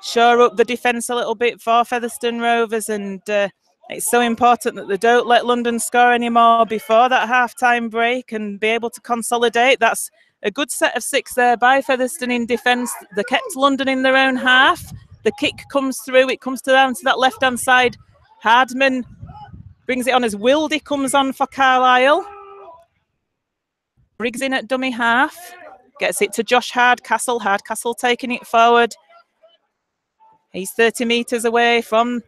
Speaker 1: shore up the defence a little bit for Featherstone Rovers. And it's so important that they don't let London score anymore before that half-time break and be able to consolidate. That's a good set of 6 there by Featherstone in defence. They kept London in their own half. The kick comes through. It comes down to that left-hand side. Hardman brings it on as Wildy comes on for Carlisle. Briggs in at dummy half. Gets it to Josh Hardcastle. Hardcastle taking it forward. He's 30 metres away from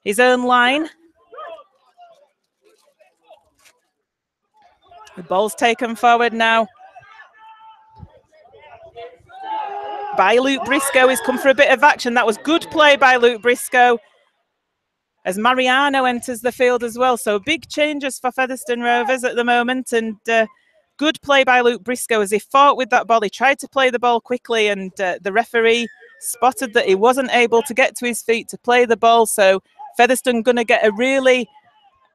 Speaker 1: his own line. The ball's taken forward now by Luke Briscoe. He's come for a bit of action. That was good play by Luke Briscoe as Mariano enters the field as well. So big changes for Featherstone Rovers at the moment, and good play by Luke Briscoe as he fought with that ball. He tried to play the ball quickly, and the referee spotted that he wasn't able to get to his feet to play the ball. So Featherstone going to get a really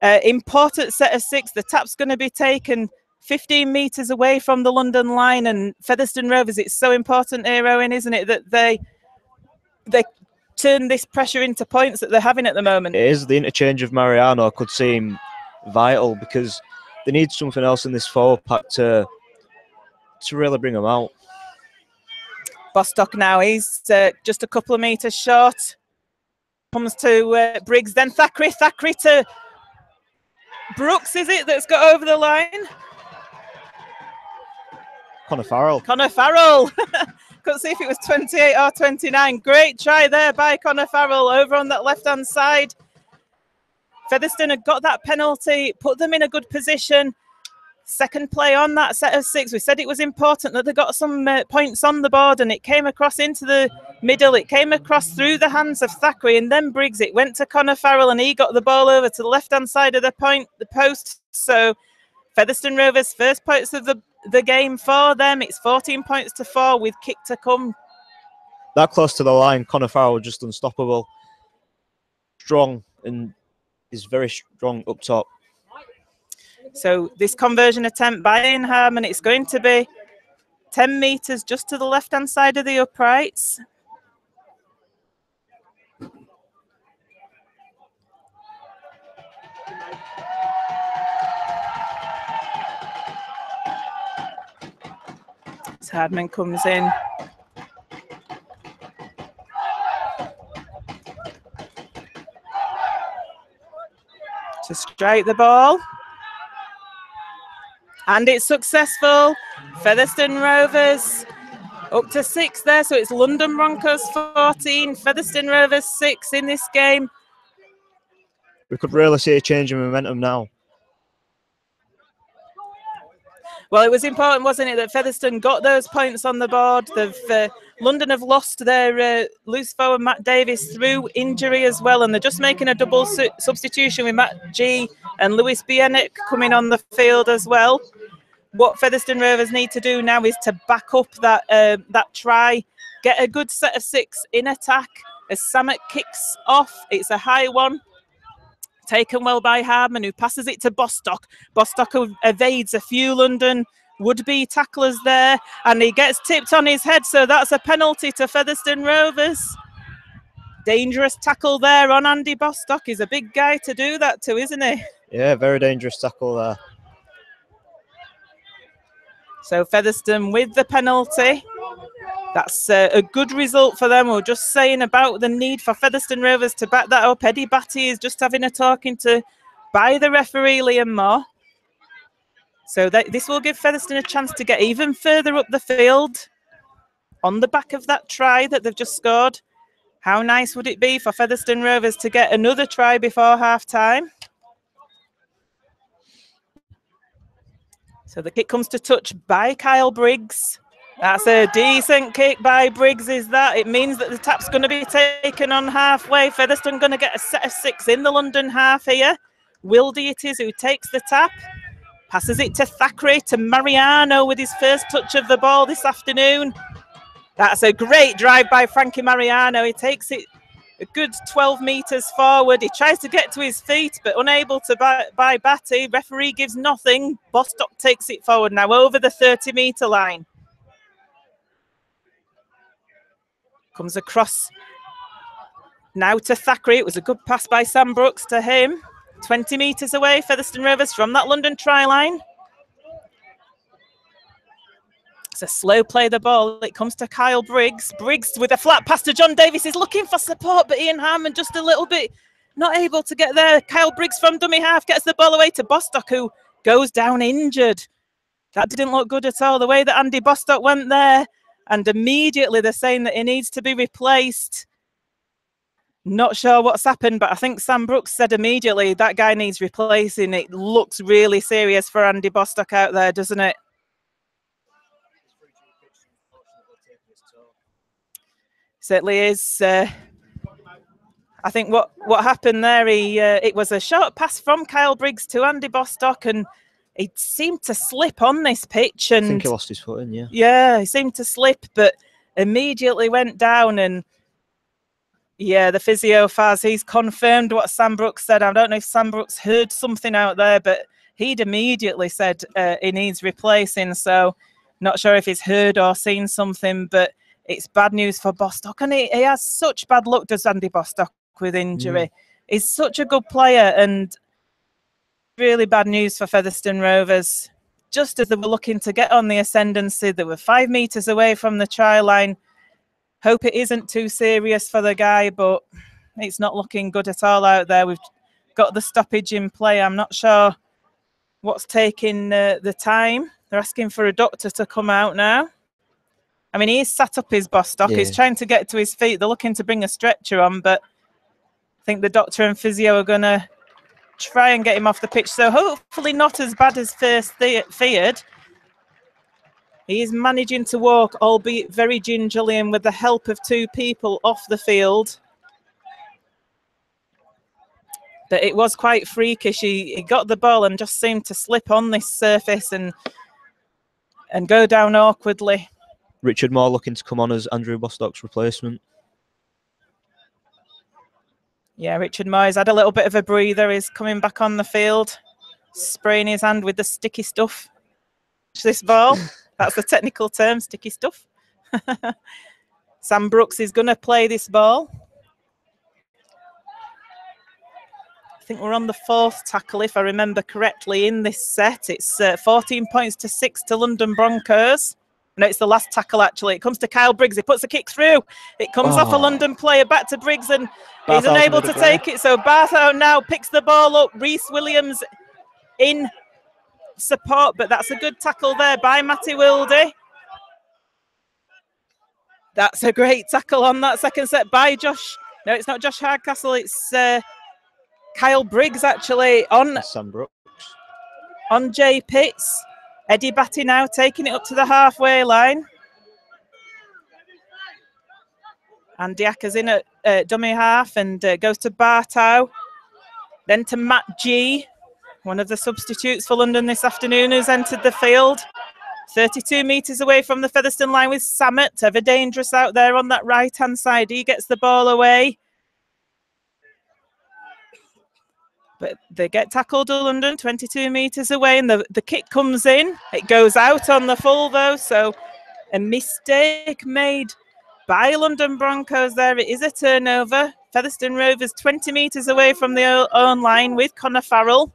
Speaker 1: important set of 6. The tap's going to be taken 15 metres away from the London line, and Featherstone Rovers, it's so important here, Owen, isn't it, that they turn this pressure into points that they're having at the moment.
Speaker 2: It is. The interchange of Mariano could seem vital because they need something else in this forward pack to really bring them out.
Speaker 1: Bostock now, he's just a couple of metres short. Comes to Briggs, then Thackeray. Thackeray to Brooks, is it, that's got over the line?
Speaker 2: Connor Farrell.
Speaker 1: Connor Farrell. Couldn't see if it was 28 or 29. Great try there by Connor Farrell over on that left-hand side. Featherstone had got that penalty, put them in a good position. Second play on that set of 6. We said it was important that they got some points on the board, and it came across into the middle. It came across through the hands of Thackeray and then Briggs. It went to Connor Farrell, and he got the ball over to the left-hand side of the post. So Featherstone Rovers' first points of the game for them. It's 14 points to 4 with kick to come.
Speaker 2: That close to the line, Connor Farrell was just unstoppable. Strong, and is very strong up top.
Speaker 1: So this conversion attempt by Ian Harmon, it's going to be 10 metres just to the left-hand side of the uprights. So Hardman comes in. To strike the ball. And it's successful. Featherstone Rovers up to 6 there. So it's London Broncos 14, Featherstone Rovers 6 in this game.
Speaker 2: We could really see a change in momentum now.
Speaker 1: Well, it was important, wasn't it, that Featherstone got those points on the board. London have lost their loose forward Matt Davis through injury as well, and they're just making a double substitution with Matt G and Lewis Bieniek coming on the field as well. What Featherstone Rovers need to do now is to back up that try, get a good set of 6 in attack. As Samet kicks off, it's a high one. Taken well by Hardman, who passes it to Bostock. Bostock evades a few London would-be tacklers there, and he gets tipped on his head, so that's a penalty to Featherstone Rovers. Dangerous tackle there on Andy Bostock. He's a big guy to do that to, isn't he?
Speaker 2: Yeah, very dangerous tackle there.
Speaker 1: So Featherstone with the penalty. That's a good result for them. We were just saying about the need for Featherstone Rovers to back that up. Eddie Batty is just having a talking to by the referee, Liam Moore. So this will give Featherstone a chance to get even further up the field on the back of that try that they've just scored. How nice would it be for Featherstone Rovers to get another try before half-time? So the kick comes to touch by Kyle Briggs. That's a decent kick by Briggs, is that? It means that the tap's going to be taken on halfway. Featherstone going to get a set of 6 in the London half here. Wildy it is who takes the tap. Passes it to Thackeray, to Mariano with his first touch of the ball this afternoon. That's a great drive by Frankie Mariano. He takes it a good 12 metres forward. He tries to get to his feet, but unable to by Batty. Referee gives nothing. Bostock takes it forward now over the 30-metre line. Comes across now to Thackeray. It was a good pass by Sam Brooks to him. 20 metres away, Featherstone Rovers from that London try line. It's a slow play the ball. It comes to Kyle Briggs. Briggs with a flat pass to John Davis is looking for support, but Ian Harmon just a little bit not able to get there. Kyle Briggs from dummy half gets the ball away to Bostock, who goes down injured. That didn't look good at all, the way that Andy Bostock went there. And immediately they're saying that he needs to be replaced. Not sure what's happened, but I think Sam Brooks said immediately that guy needs replacing. It looks really serious for Andy Bostock out there, doesn't it? Certainly is. I think what happened there, it was a short pass from Kyle Briggs to Andy Bostock, and he seemed to slip on this pitch. And I
Speaker 2: think he lost his footing, yeah.
Speaker 1: Yeah, he seemed to slip, but immediately went down. And yeah, the physio, Faz, he's confirmed what Sam Brooks said. I don't know if Sam Brooks heard something out there, but he'd immediately said he needs replacing. So not sure if he's heard or seen something, but it's bad news for Bostock. And he has such bad luck, does Andy Bostock, with injury. He's such a good player, and really bad news for Featherstone Rovers. Just as they were looking to get on the ascendancy, they were 5 metres away from the try line. Hope it isn't too serious for the guy, but it's not looking good at all out there. We've got the stoppage in play. I'm not sure what's taking the time. They're asking for a doctor to come out now. I mean, he's sat up his Bostock. Yeah. He's trying to get to his feet. They're looking to bring a stretcher on, but I think the doctor and physio are going to try and get him off the pitch. So hopefully not as bad as first feared. He is managing to walk, albeit very gingerly and with the help of 2 people off the field. But it was quite freakish. He got the ball and just seemed to slip on this surface and go down awkwardly.
Speaker 2: Richard Moore looking to come on as Andrew Bostock's replacement.
Speaker 1: Yeah, Richard Moore has had a little bit of a breather. He's coming back on the field, spraying his hand with the sticky stuff. This ball, that's the technical term, sticky stuff. Sam Brooks is going to play this ball. I think we're on the 4th tackle, if I remember correctly, in this set. It's 14 points to 6 to London Broncos. No, it's the last tackle, actually. It comes to Kyle Briggs. He puts the kick through. It comes off a London player back to Briggs, and he's unable to take it. So Barthow now picks the ball up. Reese Williams in support, but that's a good tackle there by Matty Wildy. That's a great tackle on that second set by Josh. No, it's not Josh Hardcastle. It's Kyle Briggs, actually, on
Speaker 2: Sam Brooks.
Speaker 1: On Jay Pitts. Eddie Batty now taking it up to the halfway line. And Diaka's in at dummy half and goes to Bartow. Then to Matt G, one of the substitutes for London this afternoon, who's entered the field. 32 metres away from the Featherstone line with Samet, ever dangerous out there on that right-hand side. He gets the ball away. But they get tackled to London, 22 metres away, and the kick comes in. It goes out on the full, though, so a mistake made by London Broncos there. It is a turnover. Featherstone Rovers 20 metres away from the own line with Connor Farrell.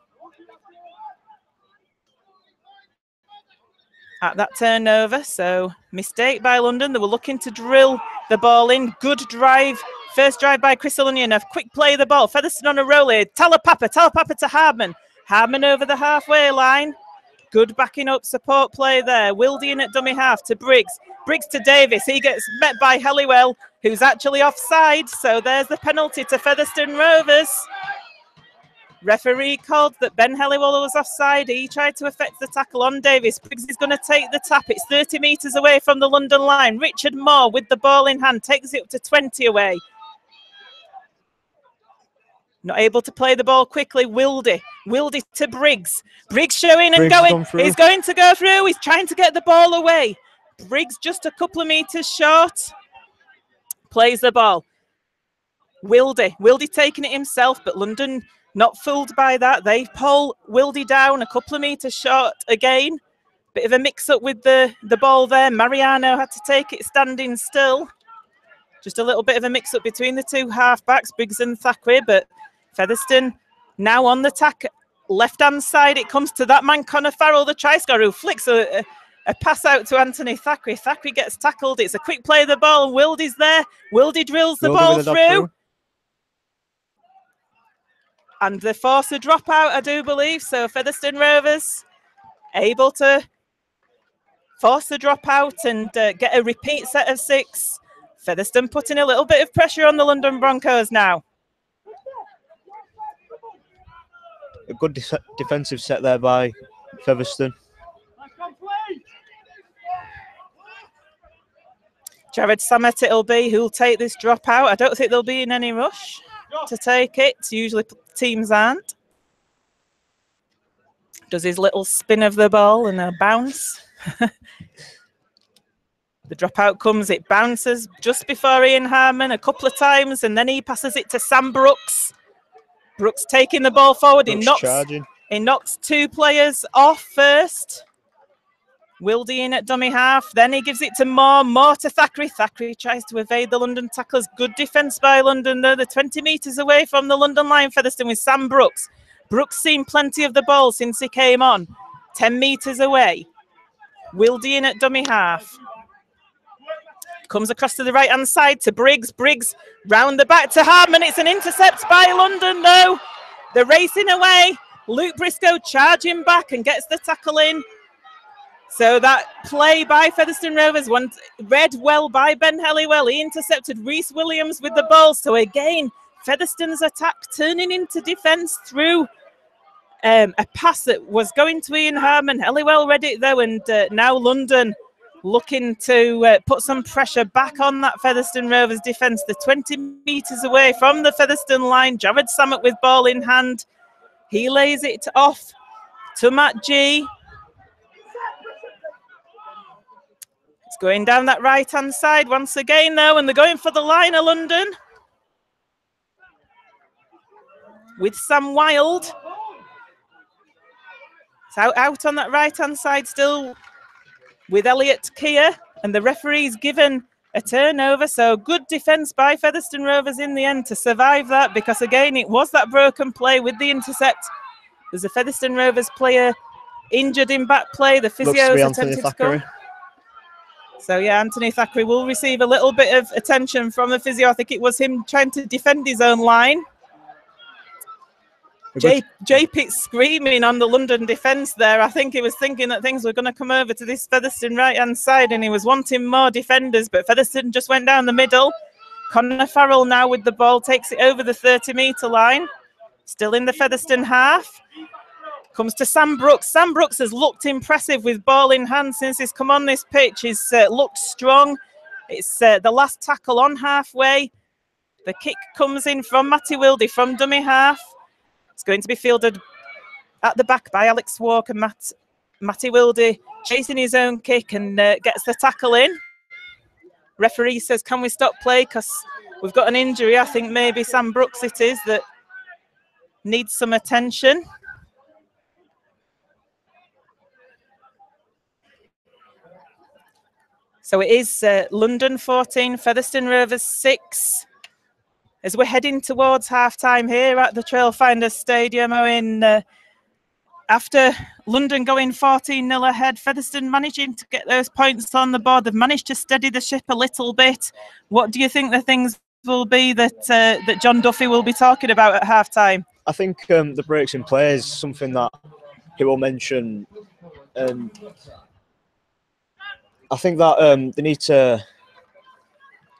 Speaker 1: At that turnover, so mistake by London. They were looking to drill the ball in. Good drive. First drive by Chris Onion. A quick play of the ball. Featherstone on a roll here. Talapapa to Hardman. Hardman over the halfway line. Good backing up support play there. Wildy in at dummy half to Briggs. Briggs to Davis. He gets met by Helliwell, who's actually offside. So there's the penalty to Featherstone Rovers. Referee called that Ben Helliwell was offside. He tried to effect the tackle on Davis. Briggs is going to take the tap. It's 30 metres away from the London line. Richard Moore with the ball in hand takes it up to 20 away. Not able to play the ball quickly. Wildy to Briggs. Briggs showing and going. He's going to go through. He's trying to get the ball away. Briggs just a couple of metres short. Plays the ball. Wildy taking it himself, but London not fooled by that. They pull Wildy down a couple of metres short again. Bit of a mix-up with the ball there. Mariano had to take it standing still. Just a little bit of a mix-up between the two half-backs, Briggs and Thackeray, but Featherstone now on the tack. Left-hand side, it comes to that man, Connor Farrell, the try-scorer, who flicks a pass out to Anthony Thackeray. Thackeray gets tackled. It's a quick play of the ball, and Wildy's there. Wildy drills the ball through. And they force a dropout, I do believe. So Featherstone Rovers able to force the dropout and get a repeat set of 6. Featherstone putting a little bit of pressure on the London Broncos now.
Speaker 2: A good defensive set there by Featherstone.
Speaker 1: Jared Samet it'll be who'll take this dropout. I don't think they'll be in any rush to take it. Usually teams aren't. Does his little spin of the ball and a bounce. The dropout comes, it bounces just before Ian Harmon a couple of times, and then he passes it to Sam Brooks. Brooks taking the ball forward. He knocks 2 players off first. Wildy in at dummy half. Then he gives it to Moore. Moore to Thackeray. Thackeray tries to evade the London tacklers. Good defence by London, though. They're 20 metres away from the London line, Featherstone, with Sam Brooks. Brooks seen plenty of the ball since he came on. 10 metres away. Wildy in at dummy half. Comes across to the right-hand side to Briggs. Briggs round the back to Hardman. It's an intercept by London, though. They're racing away. Luke Briscoe charging back and gets the tackle in. So that play by Featherstone Rovers, read well by Ben Helliwell. He intercepted Reese Williams with the ball. So again, Featherstone's attack turning into defence through a pass that was going to Ian Harmon. Helliwell read it though, and now London looking to put some pressure back on that Featherstone Rovers defence. They're 20 metres away from the Featherstone line. Jared Samet with ball in hand. He lays it off to Matt G. It's going down that right-hand side once again, though, and they're going for the line of London with Sam Wild. It's out on that right-hand side still with Elliot Keir, and the referee's given a turnover. So good defence by Featherstone Rovers in the end to survive that, because, again, it was that broken play with the intercept. There's a Featherstone Rovers player injured in back play. The physio's attempted to go. So, yeah, Anthony Thackeray will receive a little bit of attention from the physio. I think it was him trying to defend his own line. JP screaming on the London defence there. I think he was thinking that things were going to come over to this Featherstone right-hand side and he was wanting more defenders, but Featherstone just went down the middle. Connor Farrell now with the ball, takes it over the 30-metre line. Still in the Featherstone half. Comes to Sam Brooks. Sam Brooks has looked impressive with ball in hand since he's come on this pitch. He's looked strong. It's the last tackle on halfway. The kick comes in from Matty Wildy from dummy half. It's going to be fielded at the back by Alex Walker. Matty Wildy chasing his own kick and gets the tackle in. Referee says, can we stop play because we've got an injury. I think maybe Sam Brooks it is that needs some attention. So it is London 14, Featherstone Rovers 6. As we're heading towards half-time here at the Trailfinders Stadium, after London going 14-0 ahead, Featherstone managing to get those points on the board. They've managed to steady the ship a little bit. What do you think the things will be that John Duffy will be talking about at half-time?
Speaker 2: I think the breaks in play is something that he will mention. I think that they need to,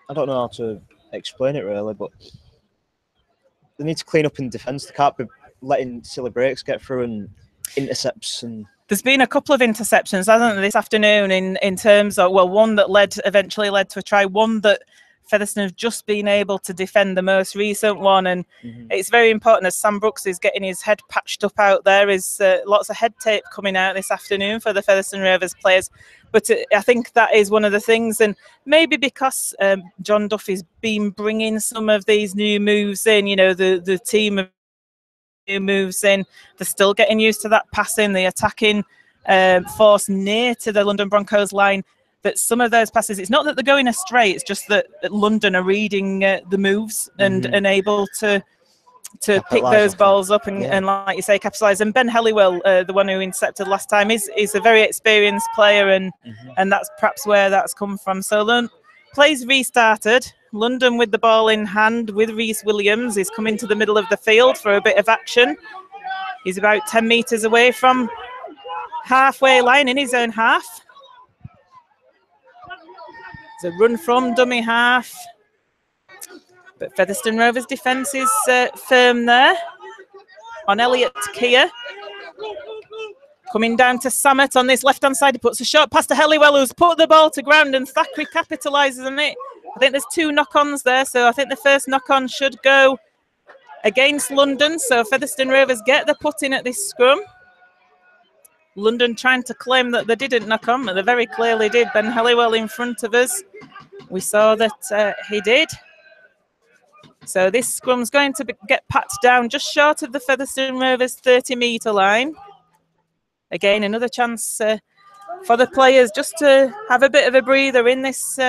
Speaker 2: I don't know how to explain it really, but they need to clean up in defence. They can't be letting silly breaks get through and intercepts. And
Speaker 1: there's been a couple of interceptions, hasn't there, this afternoon in terms of, well, one that eventually led to a try, one that Featherstone have just been able to defend, the most recent one, and it's very important as Sam Brooks is getting his head patched up out there. Is lots of head tape coming out this afternoon for the Featherstone Rovers players. But I think that is one of the things, and maybe because John Duffy's been bringing some of these new moves in, you know, the team of new moves in, they're still getting used to that passing, the attacking force near to the London Broncos line. That some of those passes, it's not that they're going astray, it's just that London are reading the moves and able to pick those balls up and like you say, capitalise. And Ben Helliwell, the one who intercepted last time, is a very experienced player, and that's perhaps where that's come from. So plays restarted. London with the ball in hand with Rhys Williams. He's come into the middle of the field for a bit of action. He's about 10 metres away from halfway line in his own half. It's a run from dummy half. But Featherstone Rovers defence is firm there on Elliot Keir. Coming down to Samet on this left-hand side. He puts a short pass to Helliwell, who's put the ball to ground, and Thackeray capitalises on it. I think there's two knock-ons there, so I think the first knock-on should go against London. So Featherstone Rovers get the put in at this scrum. London trying to claim that they didn't knock on, but they very clearly did. Ben Helliwell in front of us. We saw that he did. So this scrum's going to get patched down just short of the Featherstone Rovers 30-metre line. Again, another chance for the players just to have a bit of a breather in this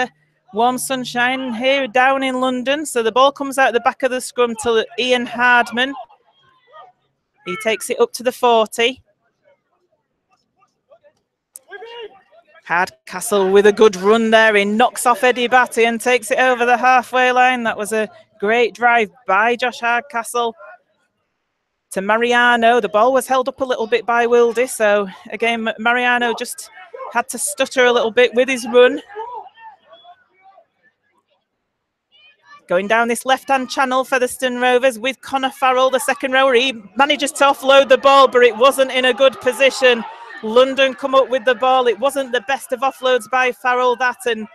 Speaker 1: warm sunshine here down in London. So the ball comes out the back of the scrum to Ian Hardman. He takes it up to the 40. Hardcastle with a good run there. He knocks off Eddie Batty and takes it over the halfway line. That was a great drive by Josh Hardcastle to Mariano. The ball was held up a little bit by Wildy. So again, Mariano just had to stutter a little bit with his run. Going down this left-hand channel, Featherstone Rovers with Connor Farrell, the second rower. He manages to offload the ball, but it wasn't in a good position. London come up with the ball. It wasn't the best of offloads by Farrell, that, and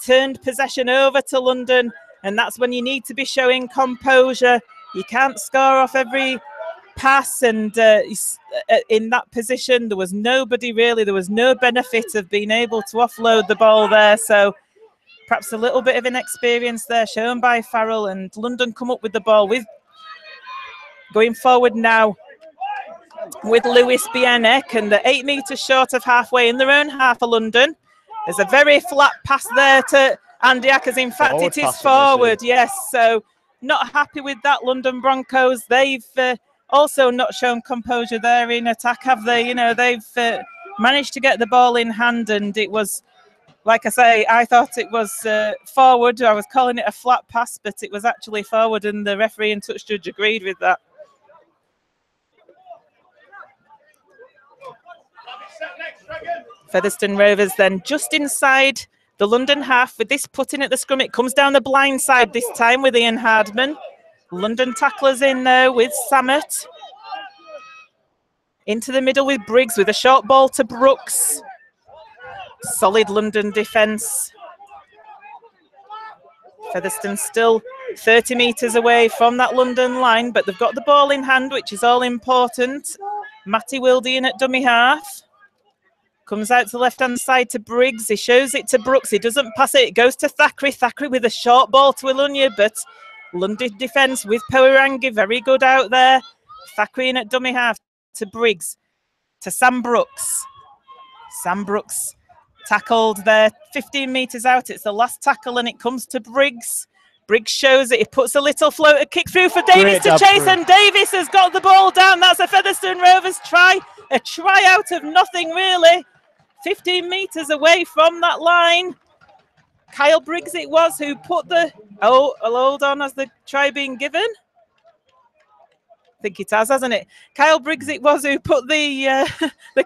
Speaker 1: turned possession over to London. And that's when you need to be showing composure. You can't score off every pass, and in that position, there was nobody really. There was no benefit of being able to offload the ball there. So perhaps a little bit of inexperience there shown by Farrell, and London come up with the ball with going forward now with Lewis Bienek, and the 8 metres short of halfway in their own half of London. There's a very flat pass there to Andy Ackers. In fact, it is forward, yes. So not happy with that, London Broncos. They've also not shown composure there in attack, have they? You know, they've managed to get the ball in hand, and it was, like I say, I thought it was forward. I was calling it a flat pass, but it was actually forward, and the referee and touch judge agreed with that. Featherstone Rovers then just inside the London half with this put in at the scrum. It comes down the blind side this time with Ian Hardman. London tacklers in there with Samet. Into the middle with Briggs with a short ball to Brooks. Solid London defence. Featherstone still 30 metres away from that London line, but they've got the ball in hand, which is all important. Matty Wilde in at dummy half. Comes out to the left-hand side to Briggs. He shows it to Brooks. He doesn't pass it. It goes to Thackeray. Thackeray with a short ball to Ilunya, but London defence with Powirangi. Very good out there. Thackeray in at dummy half to Briggs. To Sam Brooks. Sam Brooks tackled there 15 metres out. It's the last tackle and it comes to Briggs. Briggs shows it. He puts a little floater kick through for Davis to chase, and Davis has got the ball down. That's a Featherstone Rovers try. A try out of nothing, really. 15 metres away from that line. Kyle Briggs it was who put the... Oh, hold on, has the try been given? I think it has, hasn't it? Kyle Briggs it was who put the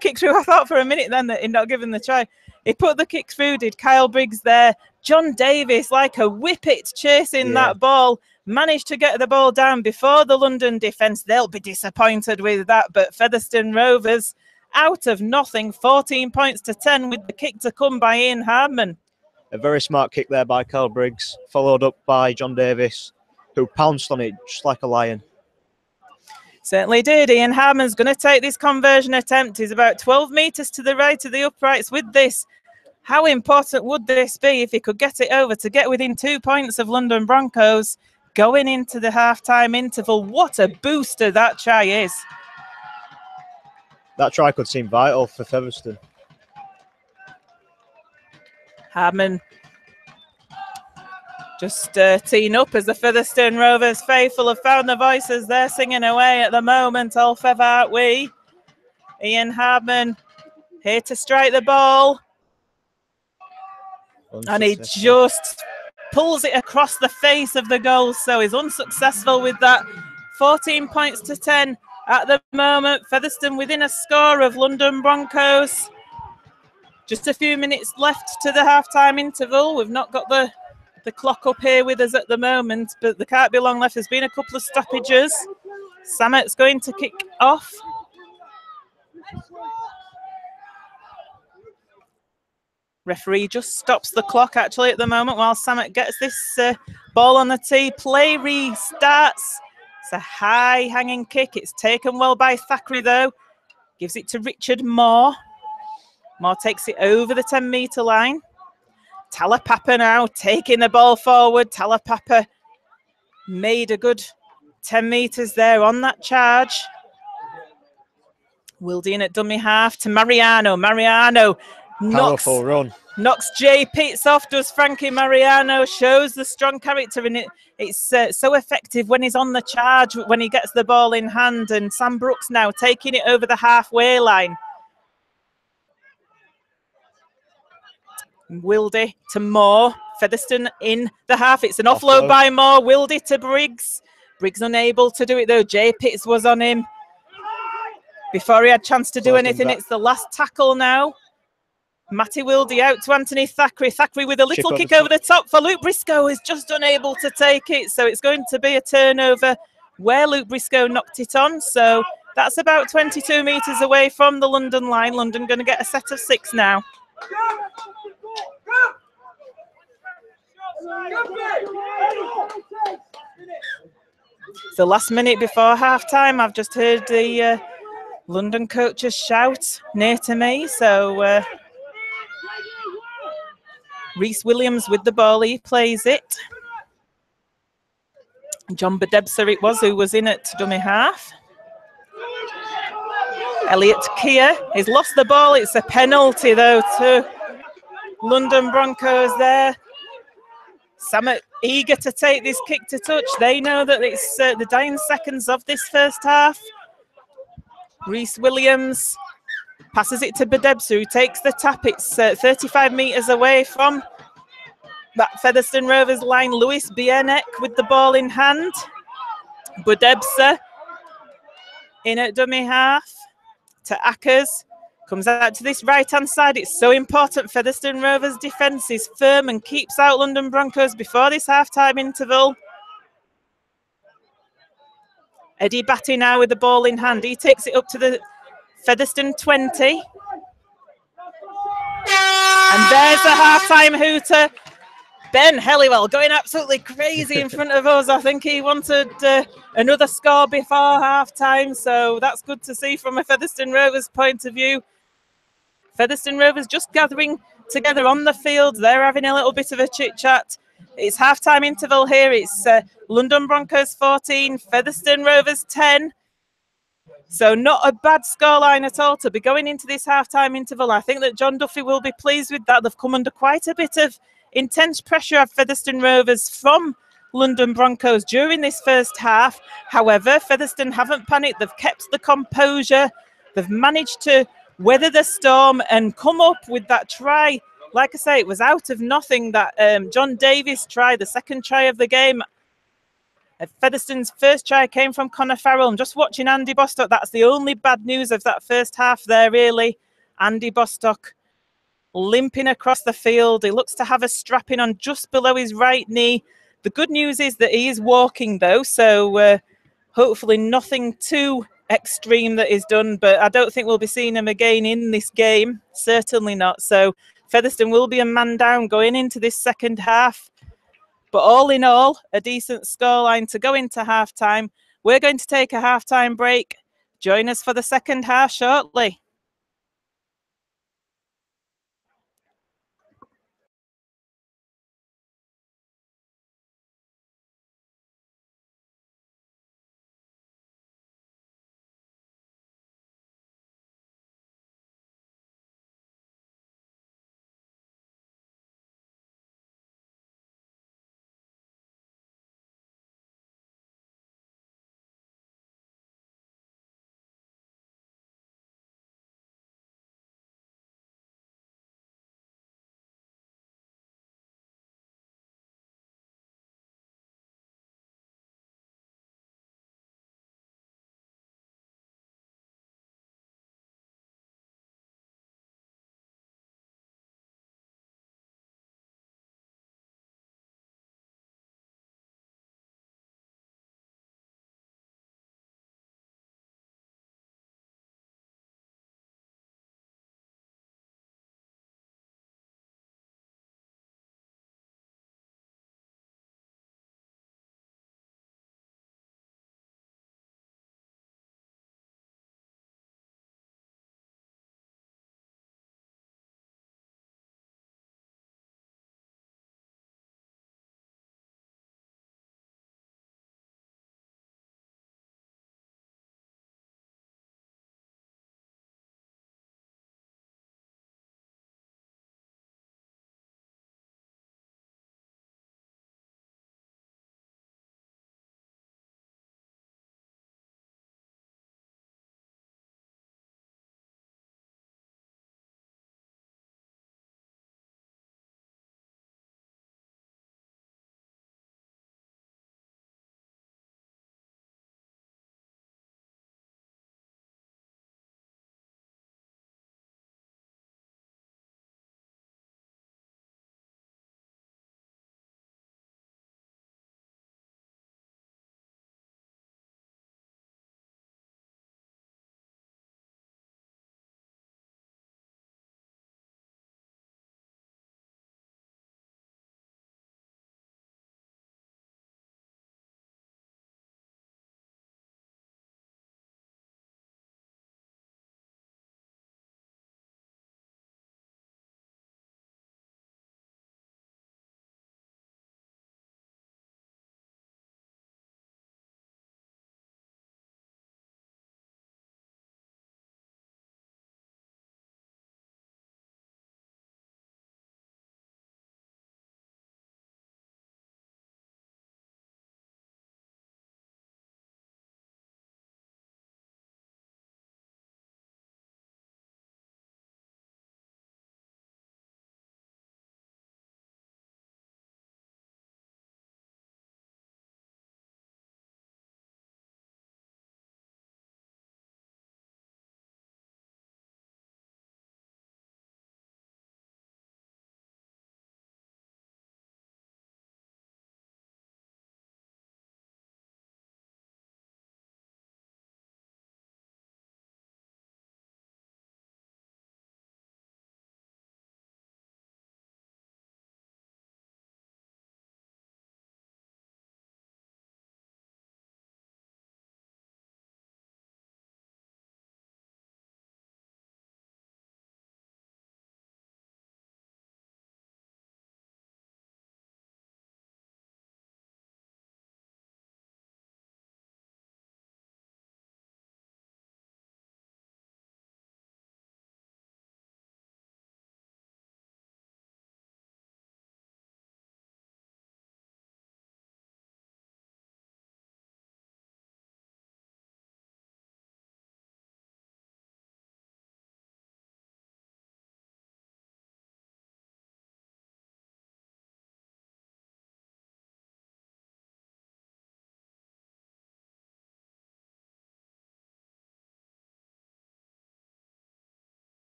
Speaker 1: kick through. I thought for a minute then that he'd not given the try. He put the kick through, did Kyle Briggs there. John Davis, like a whippet chasing that ball, managed to get the ball down before the London defence. They'll be disappointed with that, but Featherstone Rovers out of nothing, 14 points to 10 with the kick to come by Ian Hardman.
Speaker 2: A very smart kick there by Kyle Briggs, followed up by John Davis, who pounced on it just like a lion.
Speaker 1: Certainly did. Ian Hardman's going to take this conversion attempt. He's about 12 metres to the right of the uprights with this. How important would this be if he could get it over to get within 2 points of London Broncos going into the half-time interval? What a booster that try is.
Speaker 2: That try could seem vital for Featherstone.
Speaker 1: Hardman just teeing up as the Featherstone Rovers faithful have found the voices. They're singing away at the moment. All Fev aren't we? Ian Hardman here to strike the ball. And he just pulls it across the face of the goal. So he's unsuccessful with that. 14 points to 10 at the moment. Featherstone within a score of London Broncos. Just a few minutes left to the half-time interval. We've not got the clock up here with us at the moment, but there can't be long left. There's been a couple of stoppages. Samet's going to kick off. Referee just stops the clock actually at the moment while Samet gets this ball on the tee. Play restarts. It's a high hanging kick. It's taken well by Thackeray though. Gives it to Richard Moore. Moore takes it over the 10-metre line. Talapapa now taking the ball forward. Talapapa made a good 10 metres there on that charge. Wildine at dummy half to Mariano. Mariano
Speaker 2: powerful run.
Speaker 1: Knocks Jay Pitts off, does Frankie Mariano, shows the strong character in it. It's so effective when he's on the charge, when he gets the ball in hand. And Sam Brooks now taking it over the halfway line. Wilde to Moore. Featherstone in the half. It's an offload by Moore. Wilde to Briggs. Briggs unable to do it though. Jay Pitts was on him before he had a chance to do anything. It's the last tackle now. Matty Wilde out to Anthony Thackeray. Thackeray with a little kick over the top for Luke Briscoe, is just unable to take it. So it's going to be a turnover where Luke Briscoe knocked it on. So that's about 22 metres away from the London line. London going to get a set of 6 now. It's the last minute before half-time. I've just heard the London coaches shout near to me. So Rhys Williams with the ball. He plays it. John Bedebser it was who was in at dummy half. Elliot Keir has lost the ball. It's a penalty though to London Broncos there. Samet eager to take this kick to touch. They know that it's the dying seconds of this first half. Rhys Williams passes it to Bedebser, who takes the tap. It's 35 metres away from that Featherstone Rovers line. Lewis Bienek with the ball in hand. Bedebser in at dummy half to Ackers. Comes out to this right-hand side. It's so important. Featherstone Rovers' defence is firm and keeps out London Broncos before this half-time interval. Eddie Batty now with the ball in hand. He takes it up to the Featherstone 20. And there's the half-time hooter. Ben Helliwell going absolutely crazy in front of us. I think he wanted another score before half-time, so that's good to see from a Featherstone Rovers point of view. Featherstone Rovers just gathering together on the field. They're having a little bit of a chit-chat. It's half-time interval here. It's London Broncos 14, Featherstone Rovers 10. So not a bad scoreline at all to be going into this half-time interval. I think that John Duffy will be pleased with that. They've come under quite a bit of intense pressure of Featherstone Rovers from London Broncos during this first half. However, Featherstone haven't panicked. They've kept the composure. They've managed to weather the storm and come up with that try. Like I say, it was out of nothing, that John Davies try, the second try of the game. Featherstone's first try came from Connor Farrell. I'm just watching Andy Bostock. That's the only bad news of that first half there, really. Andy Bostock limping across the field. He looks to have a strapping on just below his right knee. The good news is that he is walking, though, so hopefully nothing too extreme that is done, but I don't think we'll be seeing him again in this game. Certainly not. So Featherstone will be a man down going into this second half. But all in all, a decent scoreline to go into halftime. We're going to take a halftime break. Join us for the second half shortly.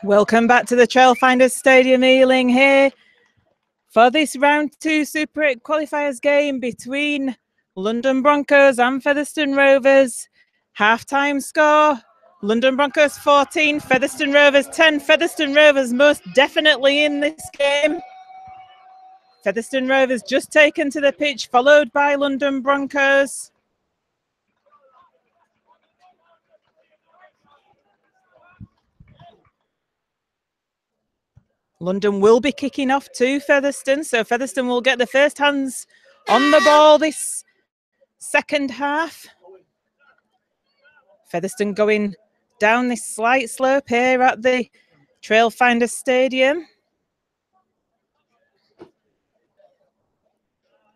Speaker 1: Welcome back to the Trailfinders Stadium, Ealing, here for this round 2 Super 8 qualifiers game between London Broncos and Featherstone Rovers. Half-time score, London Broncos 14, Featherstone Rovers 10. Featherstone Rovers most definitely in this game. Featherstone Rovers just taken to the pitch, followed by London Broncos. London will be kicking off to Featherstone, so Featherstone will get the first hands on the ball this second half. Featherstone going down this slight slope here at the Trailfinders Stadium.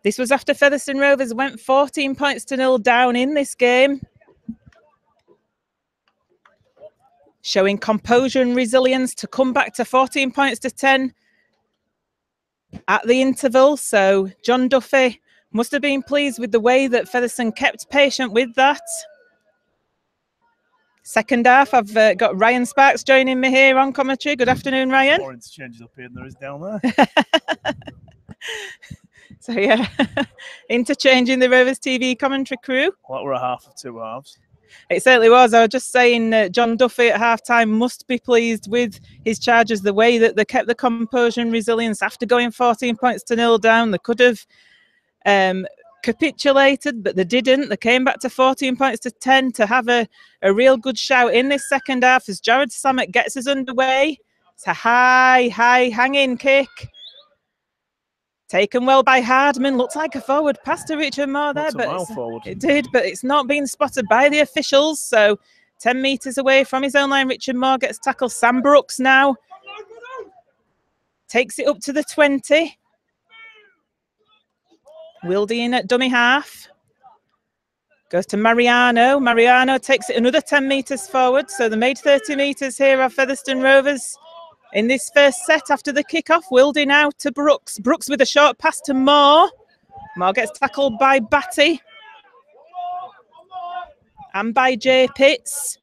Speaker 1: This was after Featherstone Rovers went 14 points to 0 down in this game. Showing composure and resilience to come back to 14 points to 10 at the interval. So John Duffy must have been pleased with the way that Featherstone kept patient with that. Second half, I've got Ryan Sparks joining me here on commentary. Good afternoon, Ryan.
Speaker 3: More interchanges up here than there is down there.
Speaker 1: So yeah, interchanging the Rovers TV commentary crew.
Speaker 3: Well, that were a half of two halves.
Speaker 1: It certainly was. I was just saying John Duffy at half-time must be pleased with his Chargers, the way that they kept the composure and resilience after going 14 points to 0 down. They could have capitulated, but they didn't. They came back to 14 points to 10 to have a real good shout in this second half as Jared Samet gets us underway. It's a high hanging kick. Taken well by Hardman. Looked like a forward pass to Richard Moore there, but it did, but it's not being spotted by the officials. So 10 metres away from his own line, Richard Moore gets tackled. Sam Brooks now takes it up to the 20. Wildy in at dummy half. Goes to Mariano. Mariano takes it another 10 metres forward. So they made 30 metres here of Featherstone Rovers in this first set after the kickoff. Wildy now to Brooks. Brooks with a short pass to Moore. Moore gets tackled by Batty and by Jay Pitts.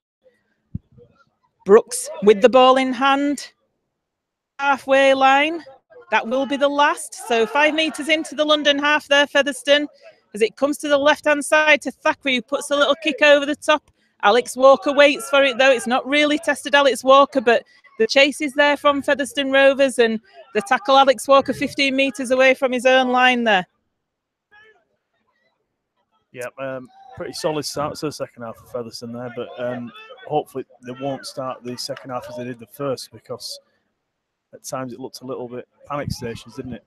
Speaker 1: Brooks with the ball in hand. Halfway line. That will be the last. So 5 metres into the London half there, Featherstone. As it comes to the left-hand side to Thackeray, who puts a little kick over the top. Alex Walker waits for it, though. It's not really tested Alex Walker, but the chase is there from Featherstone Rovers, and the tackle Alex Walker 15 metres away from his own line there.
Speaker 3: Yeah, pretty solid start to the second half of Featherstone there, but hopefully they won't start the second half as they did the first, because at times it looked a little bit panic stations, didn't it?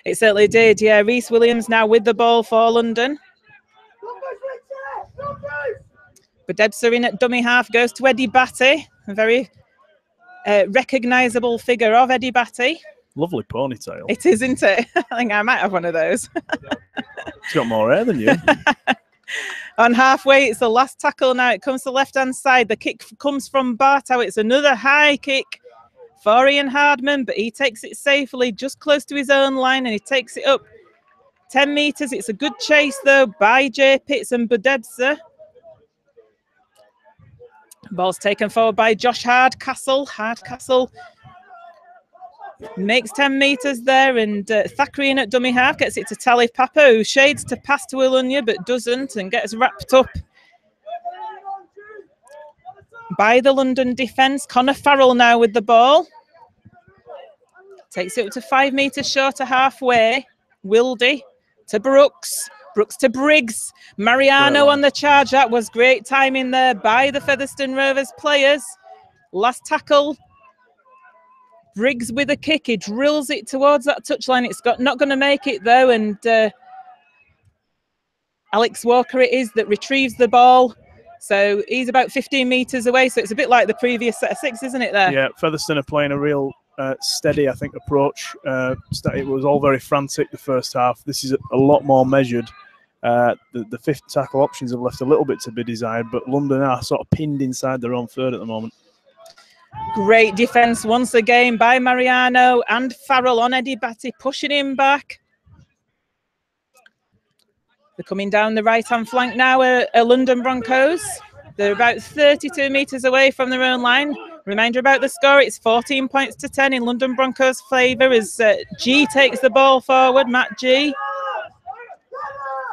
Speaker 1: It certainly did, yeah. Reese Williams now with the ball for London. But Debser in at dummy half goes to Eddie Batty, a very recognisable figure of Eddie Batty.
Speaker 3: Lovely ponytail.
Speaker 1: It is, isn't it? I think I might have one of those.
Speaker 3: He's got more hair than you.
Speaker 1: On halfway, it's the last tackle now. It comes to the left-hand side. The kick comes from Bartow. It's another high kick for Ian Hardman, but he takes it safely just close to his own line, and he takes it up 10 metres. It's a good chase, though, by Jay Pitts and Budebsa. Ball's taken forward by Josh Hardcastle. Hardcastle makes 10 metres there, and Thackeray in at dummy half gets it to Tally Papa, who shades to pass to Ilunya but doesn't, and gets wrapped up by the London defence. Connor Farrell now with the ball. Takes it up to 5 metres short of halfway. Wildy to Brooks. Brooks to Briggs. Mariano on the charge. That was great timing there by the Featherstone Rovers players. Last tackle. Briggs with a kick. He drills it towards that touchline. It's not going to make it, though. And Alex Walker it is that retrieves the ball. So he's about 15 metres away. So it's a bit like the previous set of 6, isn't it, there? Yeah,
Speaker 3: Featherstone are playing a real steady, I think, approach. It was all very frantic the first half. This is a lot more measured. The fifth tackle options have left a little bit to be desired, but London are sort of pinned inside their own third at the moment.
Speaker 1: Great defence once again by Mariano and Farrell on Eddie Batty, pushing him back. They're coming down the right-hand flank now, London Broncos. They're about 32 metres away from their own line. Reminder about the score, it's 14 points to 10 in London Broncos' favour as G takes the ball forward, Matt G.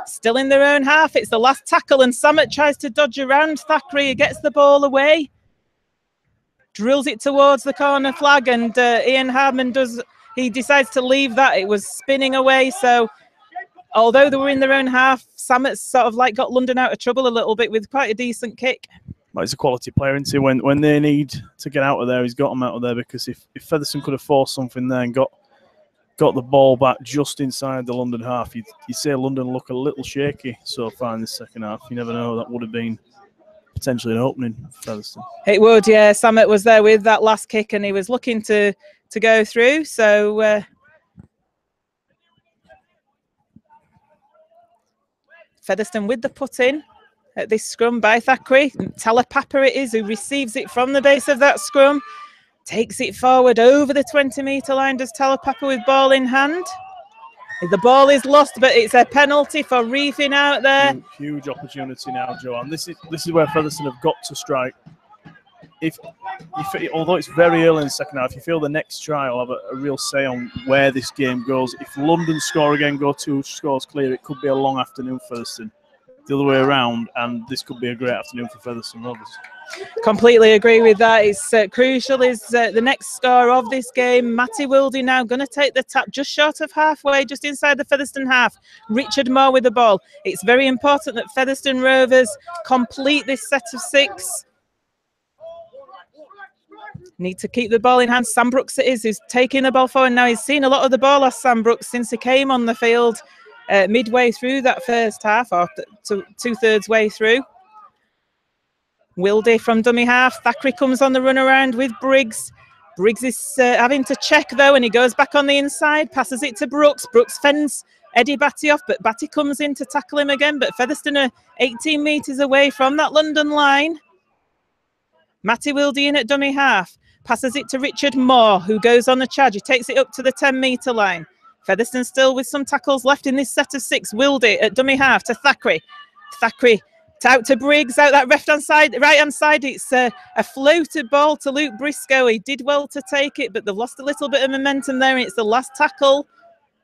Speaker 1: Still in their own half, it's the last tackle and Samet tries to dodge around Thackeray, who gets the ball away. Drills it towards the corner flag and Ian Hardman decides to leave that. It was spinning away, so although they were in their own half, Samet sort of like got London out of trouble a little bit with quite a decent kick.
Speaker 3: Well, he's a quality player, isn't he? When they need to get out of there, he's got them out of there, because if Featherstone could have forced something there and got the ball back just inside the London half, you say London look a little shaky so far in the second half. You never know, that would have been potentially an opening for Featherstone.
Speaker 1: It would, yeah. Samet was there with that last kick and he was looking to go through, so Featherstone with the put in at this scrum by Thackeray. Talapapa it is who receives it from the base of that scrum. Takes it forward over the 20-metre line. Does Talapapa with ball in hand. The ball is lost, but it's a penalty for reefing out there.
Speaker 3: Huge opportunity now, Joanne. This is where Featherstone have got to strike. Although it's very early in the second half, you feel the next try will have a real say on where this game goes. If London score again, go 2 scores clear, it could be a long afternoon for Featherstone. The other way around, and this could be a great afternoon for Featherstone Rovers.
Speaker 1: Completely agree with that. It's crucial is the next score of this game. Matty Wildy now going to take the tap just short of halfway, just inside the Featherstone half. Richard Moore with the ball. It's very important that Featherstone Rovers complete this set of 6. Need to keep the ball in hand. Sam Brooks it is who's taking the ball forward now. He's seen a lot of the ball off Sam Brooks since he came on the field midway through that first half, or 2/3 way through. Wildy from dummy half. Thackeray comes on the run around with Briggs. Briggs is having to check though, and he goes back on the inside, passes it to Brooks. Brooks fends Eddie Batty off, but Batty comes in to tackle him again. But Featherstone are 18 metres away from that London line. Matty Wildy in at dummy half. Passes it to Richard Moore, who goes on the charge. He takes it up to the 10-metre line. Featherstone still with some tackles left in this set of 6. Wildy at dummy half to Thackeray. Thackeray out to Briggs, out that right-hand side. It's a floated ball to Luke Briscoe. He did well to take it, but they've lost a little bit of momentum there. And it's the last tackle,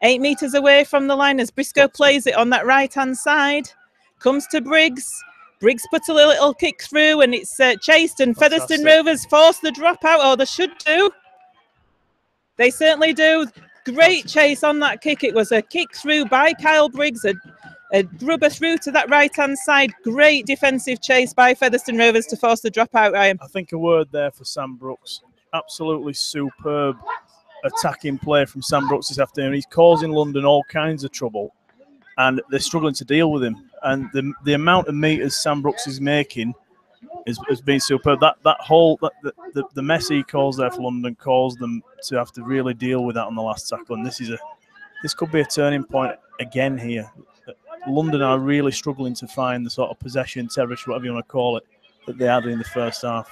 Speaker 1: 8 metres away from the line as Briscoe plays it on that right-hand side. Comes to Briggs. Briggs puts a little kick through and it's chased, and Featherstone Rovers force the dropout, or they should do. They certainly do. Great chase on that kick. It was a kick through by Kyle Briggs, a grubber through to that right-hand side. Great defensive chase by Featherstone Rovers to force the dropout, Ryan.
Speaker 3: I think a word there for Sam Brooks. Absolutely superb attacking play from Sam Brooks this afternoon. He's causing London all kinds of trouble, and they're struggling to deal with him. And the amount of meters Sam Brooks is making has been superb. The mess he calls there for London caused them to have to really deal with that on the last tackle. And this could be a turning point again here. London are really struggling to find the sort of possession, territory, whatever you want to call it, that they had in the first half.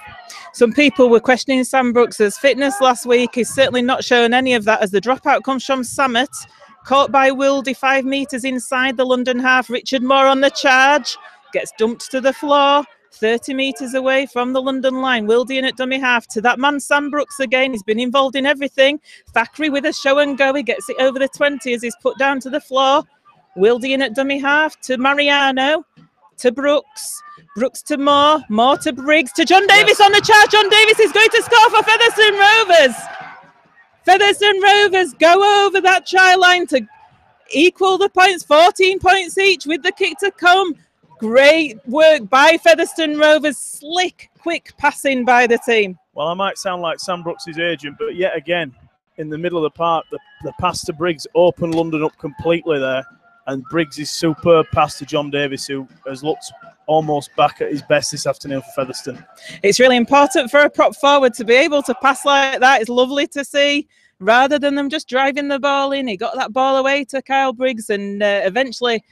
Speaker 1: Some people were questioning Sam Brooks' fitness last week. He's certainly not shown any of that as the dropout comes from Samet. Caught by Wildy 5 metres inside the London half. Richard Moore on the charge. Gets dumped to the floor. 30 metres away from the London line. Wildy in at dummy half to that man Sam Brooks again. He's been involved in everything. Thackeray with a show and go. He gets it over the 20 as he's put down to the floor. Wildy in at dummy half to Mariano. To Brooks. Brooks to Moore. Moore to Briggs. To John Davis on the charge. John Davis is going to score for Featherstone Rovers. Featherstone Rovers go over that try line to equal the points, 14 points each with the kick to come. Great work by Featherstone Rovers. Slick, quick passing by the team.
Speaker 3: Well, I might sound like Sam Brooks' agent, but yet again, in the middle of the park, the pass to Briggs opened London up completely there. And Briggs' superb pass to John Davis, who has looked almost back at his best this afternoon for Featherstone.
Speaker 1: It's really important for a prop forward to be able to pass like that. It's lovely to see, rather than them just driving the ball in. He got that ball away to Kyle Briggs, and eventually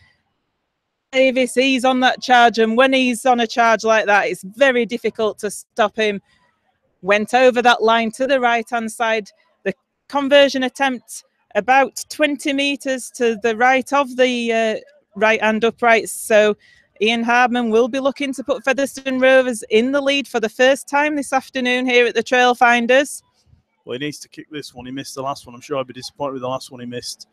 Speaker 1: Davis, he's on that charge. And when he's on a charge like that, it's very difficult to stop him. Went over that line to the right-hand side. The conversion attempt about 20 metres to the right of the right-hand uprights. So Ian Hardman will be looking to put Featherstone Rovers in the lead for the first time this afternoon here at the Trailfinders.
Speaker 3: Well, he needs to kick this one. He missed the last one. I'm sure I'd be disappointed with the last one he missed.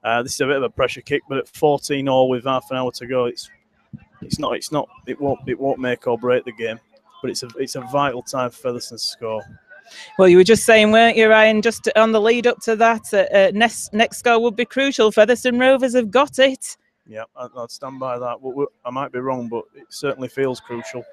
Speaker 3: This is a bit of a pressure kick, but at 14-all with half an hour to go, it won't make or break the game. But it's a vital time for Featherstone to score.
Speaker 1: Well, you were just saying, weren't you, Ryan, just on the lead up to that, next score would be crucial. Featherstone Rovers have got it.
Speaker 3: Yeah, I'd stand by that. I might be wrong, but it certainly feels crucial.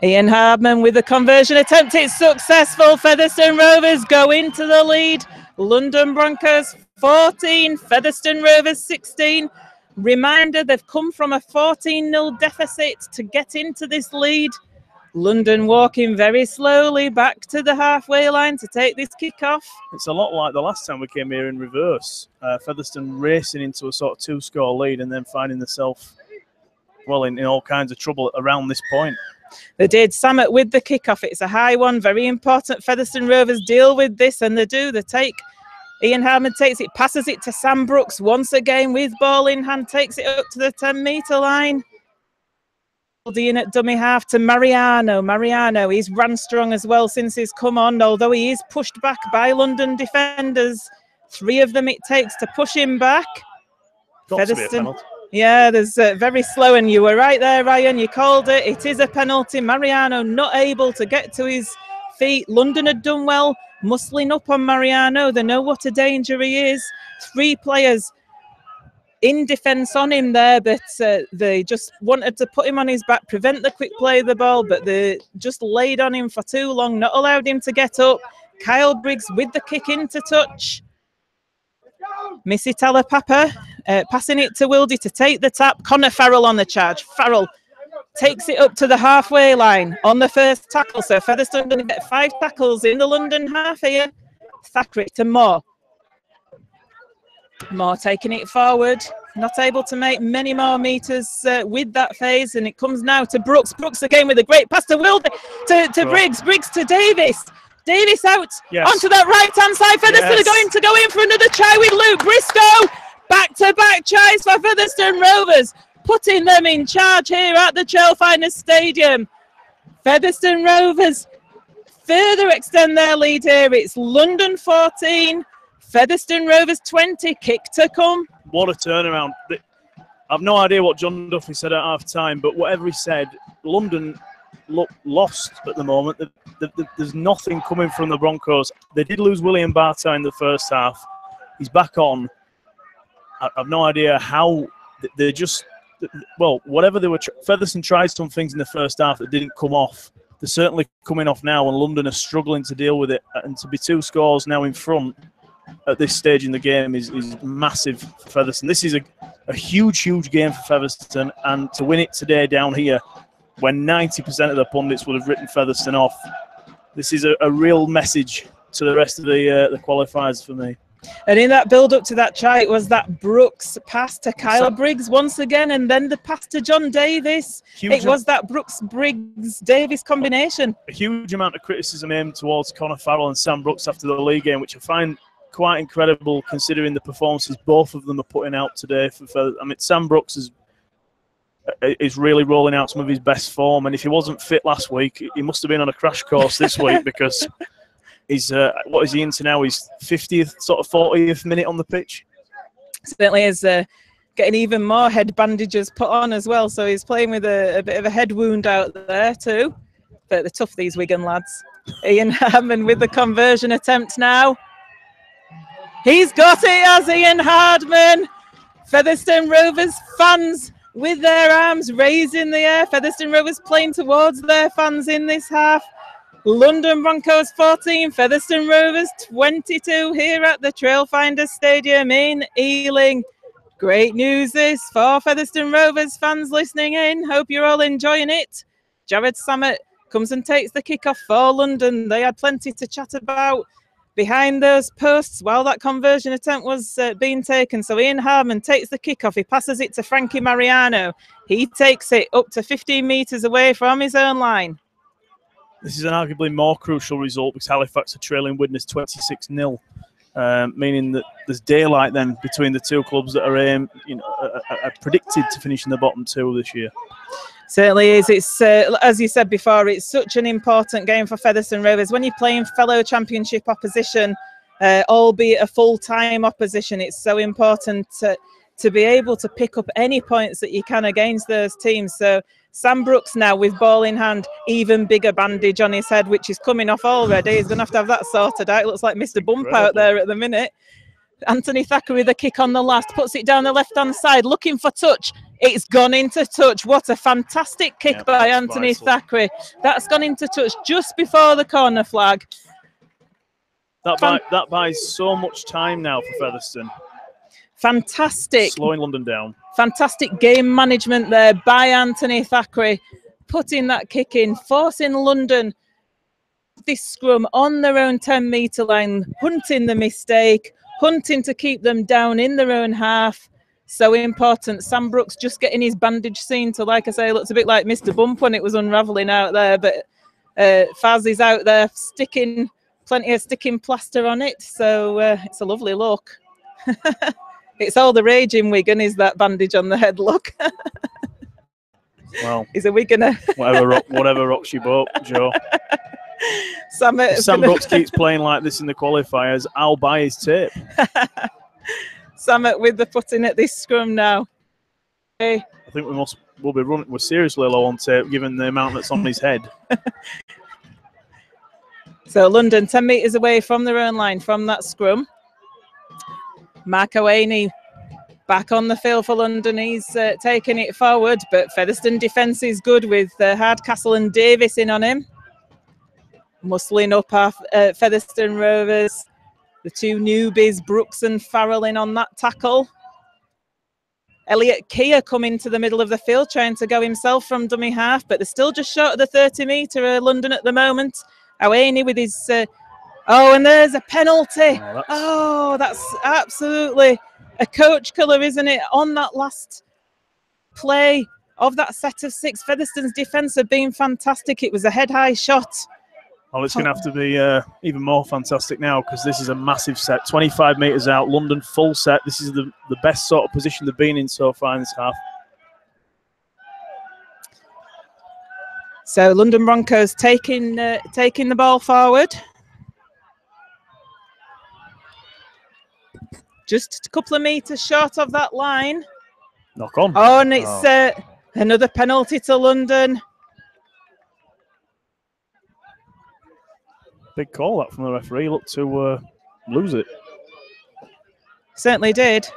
Speaker 1: Ian Hardman with the conversion attempt. It's successful. Featherstone Rovers go into the lead. London Broncos 14, Featherstone Rovers 16. Reminder, they've come from a 14-0 deficit to get into this lead. London walking very slowly back to the halfway line to take this kick-off.
Speaker 3: It's a lot like the last time we came here in reverse. Featherstone racing into a sort of two-score lead and then finding themselves, well, in all kinds of trouble around this point.
Speaker 1: They did. Samet with the kick-off. It's a high one. Very important. Featherstone Rovers deal with this, and they do. They take. Ian Harmon takes it, passes it to Sam Brooks once again with ball in hand, takes it up to the 10-metre line. In at dummy half to Mariano. Mariano, he's ran strong as well since he's come on, although he is pushed back by London defenders. 3 of them it takes to push him back.
Speaker 3: Got to be a penalty.
Speaker 1: Yeah, there's very slow, and you were right there, Ryan. You called it. It is a penalty. Mariano not able to get to his feet. London had done well muscling up on Mariano. They know what a danger he is. 3 players in defence on him there, but they just wanted to put him on his back, prevent the quick play of the ball, but they just laid on him for too long, not allowed him to get up. Kyle Briggs with the kick into touch. Missy Talapapa passing it to Wildy to take the tap. Connor Farrell on the charge. Farrell takes it up to the halfway line on the first tackle. So Featherstone going to get 5 tackles in the London half here. Thackeray to Moore. Moore taking it forward. Not able to make many more metres with that phase. And it comes now to Brooks. Brooks again with a great pass to Wildy. To Briggs. Briggs to Davis. Davis out onto that right-hand side. Featherstone are going to go in for another try with Luke Briscoe. Back-to-back tries for Featherstone Rovers, putting them in charge here at the Trailfinders Stadium. Featherstone Rovers further extend their lead here. It's London 14, Featherstone Rovers 20. Kick to come.
Speaker 3: What a turnaround. I've no idea what John Duffy said at half-time, but whatever he said, London look lost at the moment. There's nothing coming from the Broncos. They did lose William Barta in the first half. He's back on. I've no idea how they're just, well, whatever they were. Featherstone tried some things in the first half that didn't come off. They're certainly coming off now, and London are struggling to deal with it. And to be 2 scores now in front at this stage in the game is massive for Featherstone. This is a huge game for Featherstone, and to win it today down here, when 90% of the pundits would have written Featherstone off, this is a real message to the rest of the qualifiers for me.
Speaker 1: And in that build-up to that try, it was that Brooks pass to Kyle Briggs once again, and then the pass to John Davis. It was that Brooks-Briggs-Davis combination.
Speaker 3: A huge amount of criticism aimed towards Connor Farrell and Sam Brooks after the league game, which I find quite incredible considering the performances both of them are putting out today. I mean, Sam Brooks is really rolling out some of his best form, and if he wasn't fit last week, he must have been on a crash course this week because he's what is he into now? His 50th, sort of 40th minute on the pitch.
Speaker 1: Certainly is getting even more head bandages put on as well, so he's playing with a bit of a head wound out there too. But they're tough, these Wigan lads. Ian Hardman with the conversion attempt now. He's got it as Ian Hardman. Featherstone Rovers fans with their arms raised in the air. Featherstone Rovers playing towards their fans in this half. London Broncos 14, Featherstone Rovers 22 here at the Trailfinders Stadium in Ealing. Great news this for Featherstone Rovers fans listening in. Hope you're all enjoying it. Jared Samet comes and takes the kickoff for London. They had plenty to chat about behind those posts while that conversion attempt was being taken. So Ian Harmon takes the kickoff. He passes it to Frankie Mariano. He takes it up to 15 metres away from his own line.
Speaker 3: This is an arguably more crucial result because Halifax are trailing Widnes 26-0. meaning that there's daylight then between the two clubs that are predicted to finish in the bottom two this year.
Speaker 1: Certainly is. It's as you said before, it's such an important game for Featherstone Rovers. When you're playing fellow championship opposition, albeit a full-time opposition, it's so important to be able to pick up any points that you can against those teams. So Sam Brooks now with ball in hand, even bigger bandage on his head, which is coming off already. He's going to have that sorted out. It looks like Mr. Bump out there at the minute. Anthony Thacker with a kick on the last, puts it down the left-hand side, looking for touch. It's gone into touch. What a fantastic kick by Anthony Thacker. That's gone into touch just before the corner flag.
Speaker 3: That buys so much time now for Featherstone.
Speaker 1: Fantastic.
Speaker 3: Slowing London down.
Speaker 1: Fantastic game management there by Anthony Thacker, putting that kick in, forcing London this scrum on their own 10-metre line, hunting the mistake, hunting to keep them down in their own half. So important. Sam Brooks just getting his bandage seen to, like I say, looks a bit like Mr. Bump when it was unravelling out there, but Faz is out there sticking plenty of sticking plaster on it, so it's a lovely look. It's all the rage in Wigan, is that bandage on the head look.
Speaker 3: Well,
Speaker 1: he's a Wiganer.
Speaker 3: whatever rocks your boat, Joe.
Speaker 1: If
Speaker 3: Sam Brooks keeps playing like this in the qualifiers, I'll buy his tape.
Speaker 1: Samet with the foot in at this scrum now. Okay.
Speaker 3: I think we'll be running. We're seriously low on tape given the amount that's on his head.
Speaker 1: So London 10 metres away from their own line from that scrum. Mark Oaney back on the field for London. He's taking it forward, but Featherstone defence is good with Hardcastle and Davis in on him. Muscling up our Featherstone Rovers. The two newbies, Brooks and Farrell, in on that tackle. Elliot Keir coming to the middle of the field, trying to go himself from dummy half, but they're still just short of the 30-metre, London at the moment. Oaney with his... and there's a penalty. That's absolutely a coach killer, isn't it? On that last play of that set of 6, Featherstone's defence have been fantastic. It was a head-high shot.
Speaker 3: Well, it's going to have to be even more fantastic now because this is a massive set. 25 metres out, London full set. This is the best sort of position they've been in so far in this half.
Speaker 1: So London Broncos taking the ball forward. Just a couple of metres short of that line.
Speaker 3: Knock on.
Speaker 1: Oh, and it's another penalty to London.
Speaker 3: Big call that from the referee. He looked to lose it.
Speaker 1: Certainly did.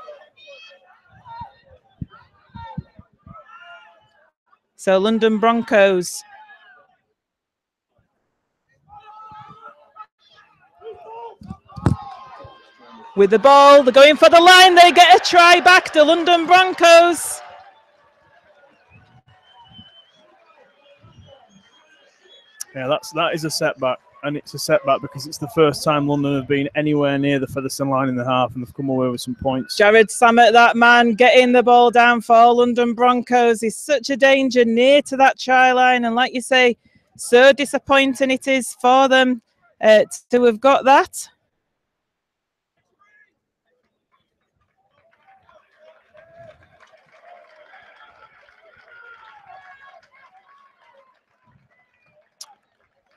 Speaker 1: So London Broncos. With the ball, they're going for the line. They get a try back to London Broncos.
Speaker 3: Yeah, that is a setback. And it's a setback because it's the first time London have been anywhere near the Featherstone line in the half and they've come away with some points.
Speaker 1: Jared Samet, that man, getting the ball down for London Broncos. He's such a danger near to that try line. And like you say, so disappointing it is for them to have got that.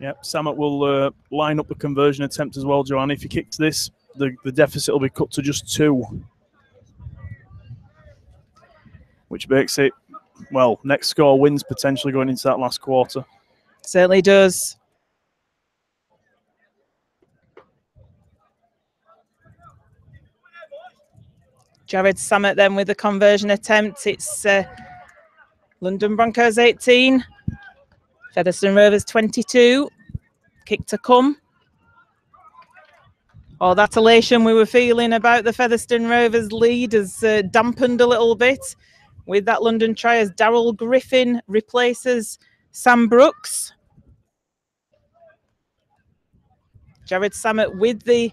Speaker 3: Yep, Samet will line up the conversion attempt as well, Joanne. If he kicks this, the deficit will be cut to just 2. Which makes it, well, next score wins potentially going into that last quarter.
Speaker 1: Certainly does. Jared Samet then with the conversion attempt. It's London Broncos 18. Featherstone Rovers 22. Kick to come. All that elation we were feeling about the Featherstone Rovers lead has dampened a little bit with that London try as Darryl Griffin replaces Sam Brooks. Jared Samet with the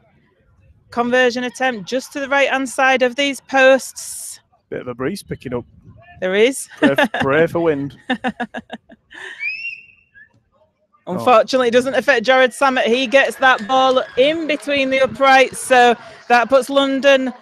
Speaker 1: conversion attempt just to the right-hand side of these posts.
Speaker 3: Bit of a breeze picking up.
Speaker 1: There is.
Speaker 3: Pray for wind.
Speaker 1: Unfortunately, it doesn't affect Jared Samet. He gets that ball in between the uprights, so that puts London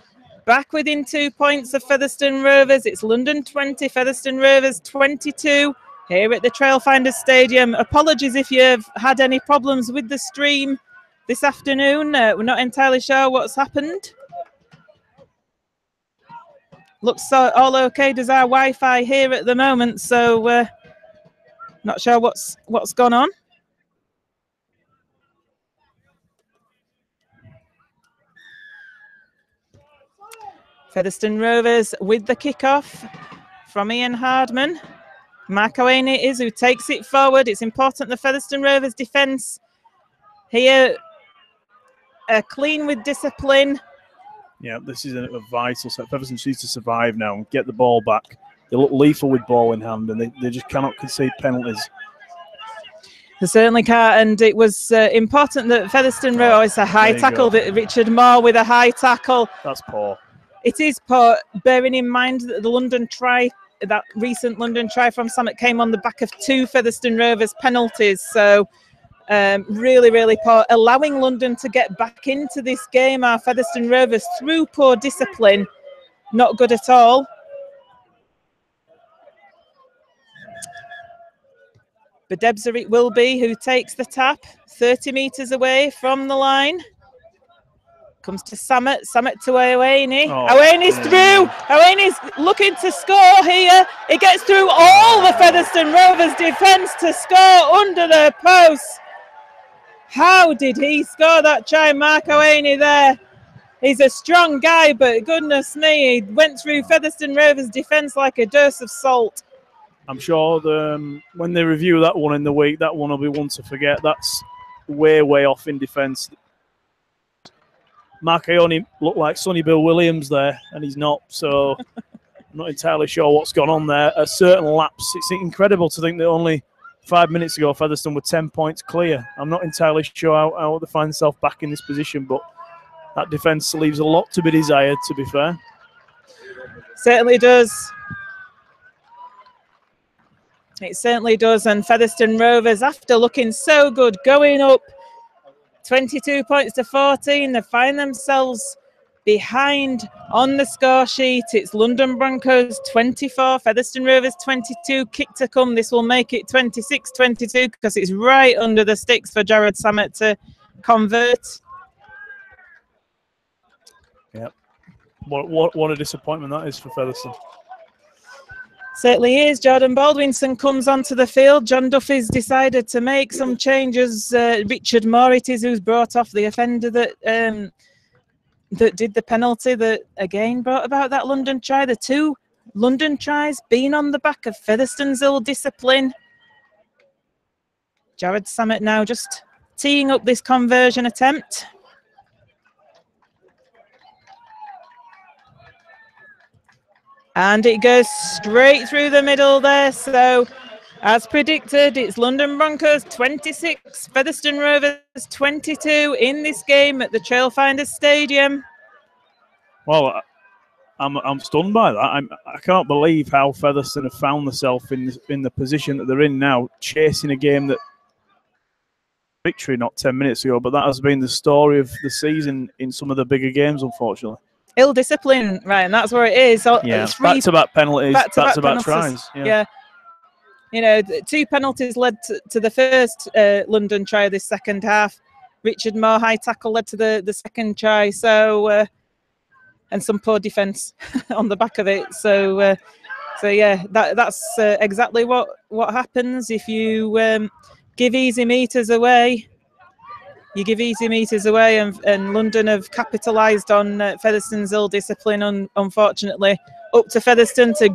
Speaker 1: back within 2 points of Featherstone Rovers. It's London 20, Featherstone Rovers 22 here at the Trailfinders Stadium. Apologies if you've had any problems with the stream this afternoon. We're not entirely sure what's happened. Looks all okay. Does our Wi-Fi here at the moment, so not sure what's gone on. Featherstone Rovers with the kickoff from Ian Hardman. Mark Owain it is who takes it forward. It's important the Featherstone Rovers defence here clean with discipline.
Speaker 3: Yeah, this is a vital set. Featherstone needs to survive now and get the ball back. They look lethal with ball in hand, and they just cannot concede penalties.
Speaker 1: They certainly can't, and it was important that Featherstone Rovers, it's a high tackle, that Richard Moore with a high tackle.
Speaker 3: That's poor.
Speaker 1: It is poor, bearing in mind that the London try, that recent London try from Samet came on the back of 2 Featherstone Rovers penalties. So really, really poor. Allowing London to get back into this game, our Featherstone Rovers, through poor discipline, not good at all. Bedebzer it will be who takes the tap, 30 metres away from the line. Comes to Samet, Samet to Owaini. Owaini's through. Owaini's looking to score here. It gets through all the Featherstone Rovers defence to score under the post. How did he score that try, Mark Owaini there? He's a strong guy, but goodness me, he went through Featherstone Rovers defence like a dose of salt.
Speaker 3: I'm sure when they review that one in the week, that one will be one to forget. That's way, way off in defence. Mark Owaini looked like Sonny Bill Williams there, and he's not. So I'm not entirely sure what's gone on there. A certain lapse. It's incredible to think that only 5 minutes ago Featherstone were 10 points clear. I'm not entirely sure how they find themselves back in this position, but that defence leaves a lot to be desired, to be fair.
Speaker 1: Certainly does. It certainly does. And Featherstone Rovers, after looking so good, going up 22 points to 14, they find themselves behind on the score sheet. It's London Broncos 24, Featherstone Rovers 22. Kick to come. This will make it 26-22 because it's right under the sticks for Jared Samet to convert.
Speaker 3: Yep. What a disappointment that is for Featherstone.
Speaker 1: Certainly is. Jordan Baldwinson comes onto the field. John Duffy's decided to make some changes. Richard Moore it is who's brought off the offender that did the penalty that again brought about that London try. The 2 London tries being on the back of Featherstone's ill discipline. Jared Samet now just teeing up this conversion attempt. And it goes straight through the middle there. So, as predicted, it's London Broncos 26, Featherstone Rovers 22 in this game at the Trailfinders Stadium.
Speaker 3: Well, I'm stunned by that. I can't believe how Featherstone have found themselves in the position that they're in now, chasing a game that victory not 10 minutes ago, but that has been the story of the season in some of the bigger games, unfortunately.
Speaker 1: Ill discipline, right, and that's where it is.
Speaker 3: Yeah, back-to-back penalties, back-to-back tries.
Speaker 1: Yeah. You know, 2 penalties led to the first London try of this second half. Richard Moore high tackle led to the second try. So, and some poor defence on the back of it. So yeah, that's exactly what happens if you give easy meters away. You give easy meters away, and London have capitalised on Featherstone's ill discipline, unfortunately. Up to Featherstone to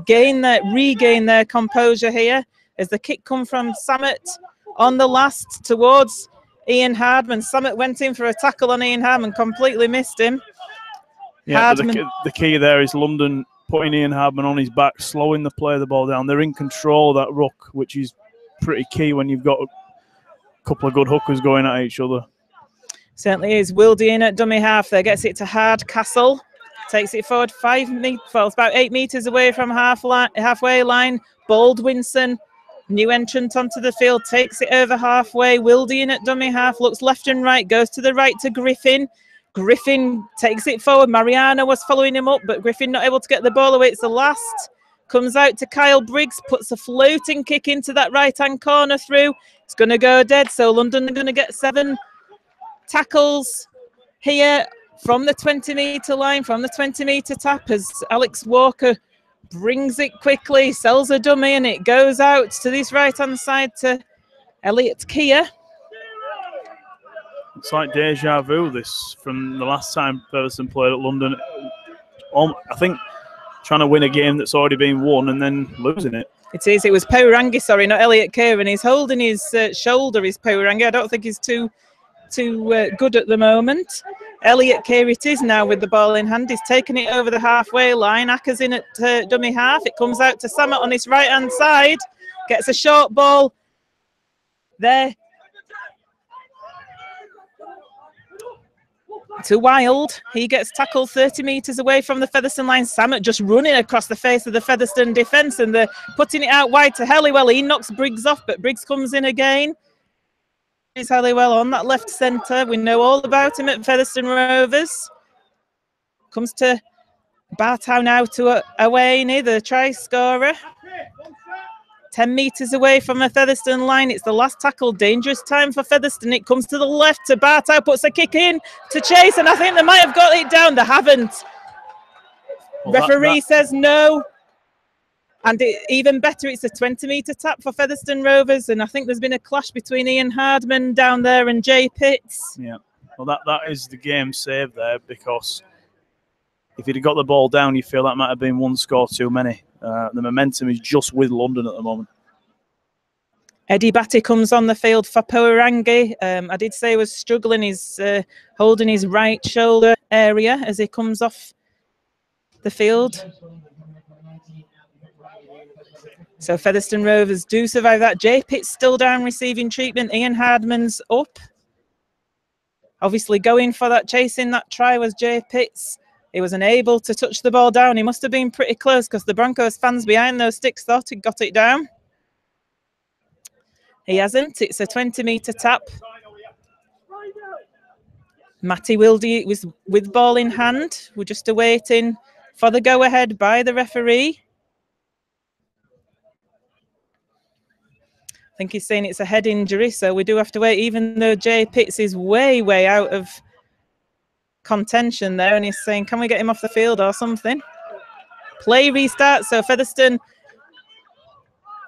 Speaker 1: regain their composure here as the kick come from Samet on the last towards Ian Hardman. Samet went in for a tackle on Ian Hardman, completely missed him.
Speaker 3: Yeah, the key there is London putting Ian Hardman on his back, slowing the play of the ball down. They're in control of that ruck, which is pretty key when you've got a couple of good hookers going at each other.
Speaker 1: Certainly is. Wildy in at dummy half there, gets it to Hardcastle, takes it forward 5 meters, well, it's about 8 meters away from halfway line. Baldwinson New entrant onto the field, takes it over halfway. Wildy in at dummy half, looks left and right, goes to the right to Griffin. Griffin takes it forward. Mariano was following him up, but Griffin not able to get the ball away. It's the last. Comes out to Kyle Briggs, puts a floating kick into that right-hand corner through. It's going to go dead, so London are going to get 7 tackles here from the 20-metre line, from the 20-metre tap, as Alex Walker brings it quickly, sells a dummy, and it goes out to this right-hand side to Elliot Keir.
Speaker 3: It's like deja vu, this, from the last time Featherstone played at London. I think trying to win a game that's already been won and then losing it.
Speaker 1: It is. It was Pourangi, sorry, not Elliot Keir, and he's holding his shoulder, is Pourangi. I don't think he's too good at the moment. Elliot Keir it is now with the ball in hand. He's taking it over the halfway line. Acker's in at dummy half. It comes out to Samet on his right-hand side. Gets a short ball there to Wild. He gets tackled 30 metres away from the Featherstone line. Samet just running across the face of the Featherstone defence, and they're putting it out wide to Helliwell. He knocks Briggs off, but Briggs comes in again. Is Helliwell on that left centre. We know all about him at Featherstone Rovers. Comes to Bartow now to Awani, the try scorer. 10 metres away from the Featherstone line. It's the last tackle. Dangerous time for Featherstone. It comes to the left to Bartow, puts a kick in to Chase, and I think they might have got it down. They haven't. Well, referee says no. And even better, it's a 20-metre tap for Featherstone Rovers, and I think there's been a clash between Ian Hardman down there and Jay Pitts.
Speaker 3: Yeah, well, that is the game save there, because if he'd have got the ball down, you feel that might have been one score too many. The momentum is just with London at the moment.
Speaker 1: Eddie Batty comes on the field for Pourangi. I did say he was struggling. He's holding his right shoulder area as he comes off the field. So Featherstone Rovers do survive that. Jay Pitt's still down receiving treatment. Ian Hardman's up. Obviously going for that, chasing that try was Jay Pitts. He was unable to touch the ball down. He must have been pretty close, because the Broncos fans behind those sticks thought he got it down. He hasn't. It's a 20-metre tap. Matty Wildy was with ball in hand. We're just awaiting for the go-ahead by the referee. I think he's saying it's a head injury, so we do have to wait, even though Jay Pitts is way, way out of contention there, and he's saying, can we get him off the field or something? Play restart. So Featherstone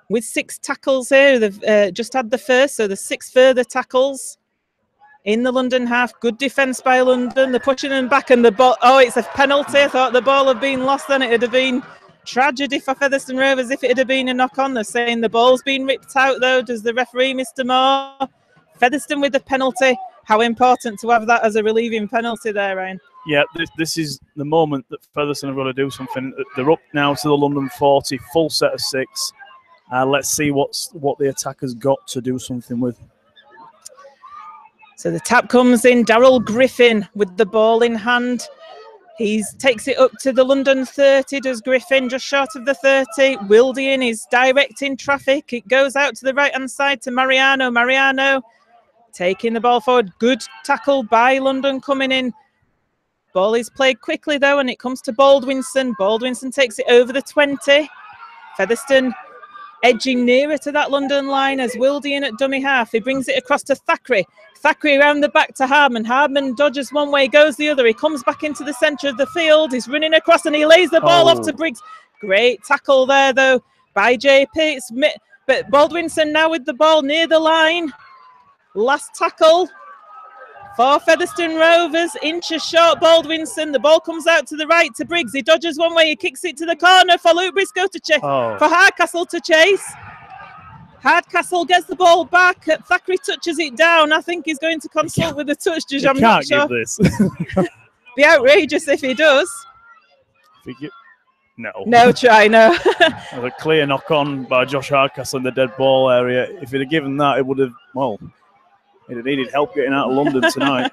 Speaker 1: with 6 tackles here. They've just had the first, so there's 6 further tackles in the London half. Good defence by London. They're pushing them back, and the ball, oh, it's a penalty. I thought the ball had been lost, then it would have been tragedy for Featherstone Rovers if it had been a knock-on. They're saying the ball's been ripped out, though. Does the referee, Mr. Moore? Featherstone with the penalty. How important to have that as a relieving penalty there, Ryan?
Speaker 3: Yeah, this is the moment that Featherstone have got to do something. They're up now to the London 40, full set of 6. Let's see what the attackers got to do something with.
Speaker 1: So the tap comes in. Daryl Griffin with the ball in hand. He takes it up to the London 30, does Griffin, just short of the 30. Wildian is directing traffic. It goes out to the right-hand side to Mariano. Mariano taking the ball forward. Good tackle by London coming in. Ball is played quickly, though, and it comes to Baldwinson. Baldwinson takes it over the 20. Featherstone edging nearer to that London line as Wildian at dummy half. He brings it across to Thackeray. Thackeray around the back to Hardman. Hardman dodges one way, goes the other. He comes back into the centre of the field. He's running across and he lays the ball off to Briggs. Great tackle there, though, by Jay Pitts. But Baldwinson now with the ball near the line. Last tackle for Featherstone Rovers. Inches short, Baldwinson. The ball comes out to the right to Briggs. He dodges one way. He kicks it to the corner for Luke Briscoe to chase. For Hardcastle to chase. Hardcastle gets the ball back. Thackeray touches it down. I think he's going to consult with the touch judge. I'm not sure.
Speaker 3: Give this.
Speaker 1: Be outrageous if he does.
Speaker 3: No.
Speaker 1: No try, no.
Speaker 3: A clear knock-on by Josh Hardcastle in the dead ball area. If he'd have given that, it would have, well, he'd have needed help getting out of London tonight.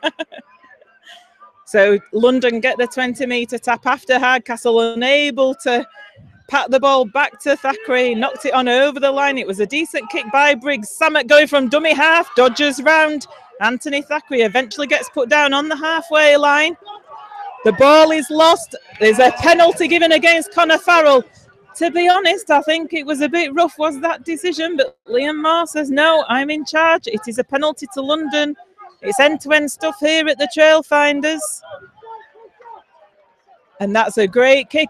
Speaker 3: So
Speaker 1: London get the 20-metre tap after Hardcastle unable to pat the ball back to Thackeray, knocked it on over the line. It was a decent kick by Briggs. Samet going from dummy half, dodges round. Anthony Thackeray eventually gets put down on the halfway line. The ball is lost. There's a penalty given against Connor Farrell. To be honest, I think it was a bit rough, was that decision, but Liam Moore says, no, I'm in charge. It is a penalty to London. It's end-to-end stuff here at the Trailfinders. And that's a great kick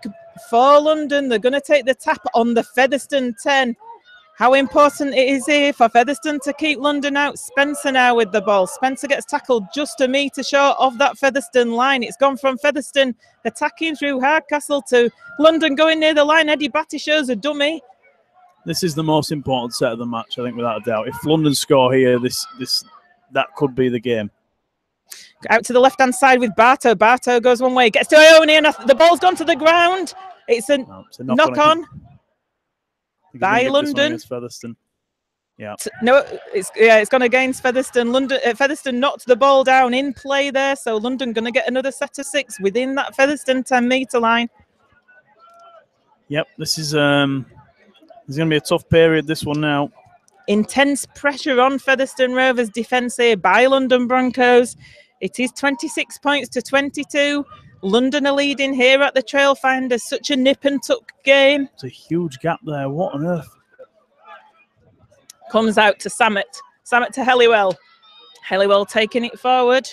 Speaker 1: for London. They're going to take the tap on the Featherstone 10. How important it is here for Featherstone to keep London out. Spencer now with the ball. Spencer gets tackled just a metre short of that Featherstone line. It's gone from Featherstone attacking through Hardcastle to London going near the line. Eddie Batty shows a dummy.
Speaker 3: This is the most important set of the match, I think, without a doubt. If London score here, that could be the game.
Speaker 1: Out to the left-hand side with Bartow. Bartow goes one way, gets to Ione, and the ball's gone to the ground. It's a knock-on. By London.
Speaker 3: Featherstone. Yeah.
Speaker 1: No, it's gone against Featherstone. Featherstone knocked the ball down in play there, so London going to get another set of 6 within that Featherstone 10-metre line.
Speaker 3: Yep, this is there's going to be a tough period, this one now.
Speaker 1: Intense pressure on Featherstone Rovers defence here by London Broncos. It is 26 points to 22. London are leading here at the Trailfinders. Such a nip and tuck game.
Speaker 3: It's a huge gap there. What on earth?
Speaker 1: Comes out to Samet. Samet to Helliwell. Helliwell taking it forward.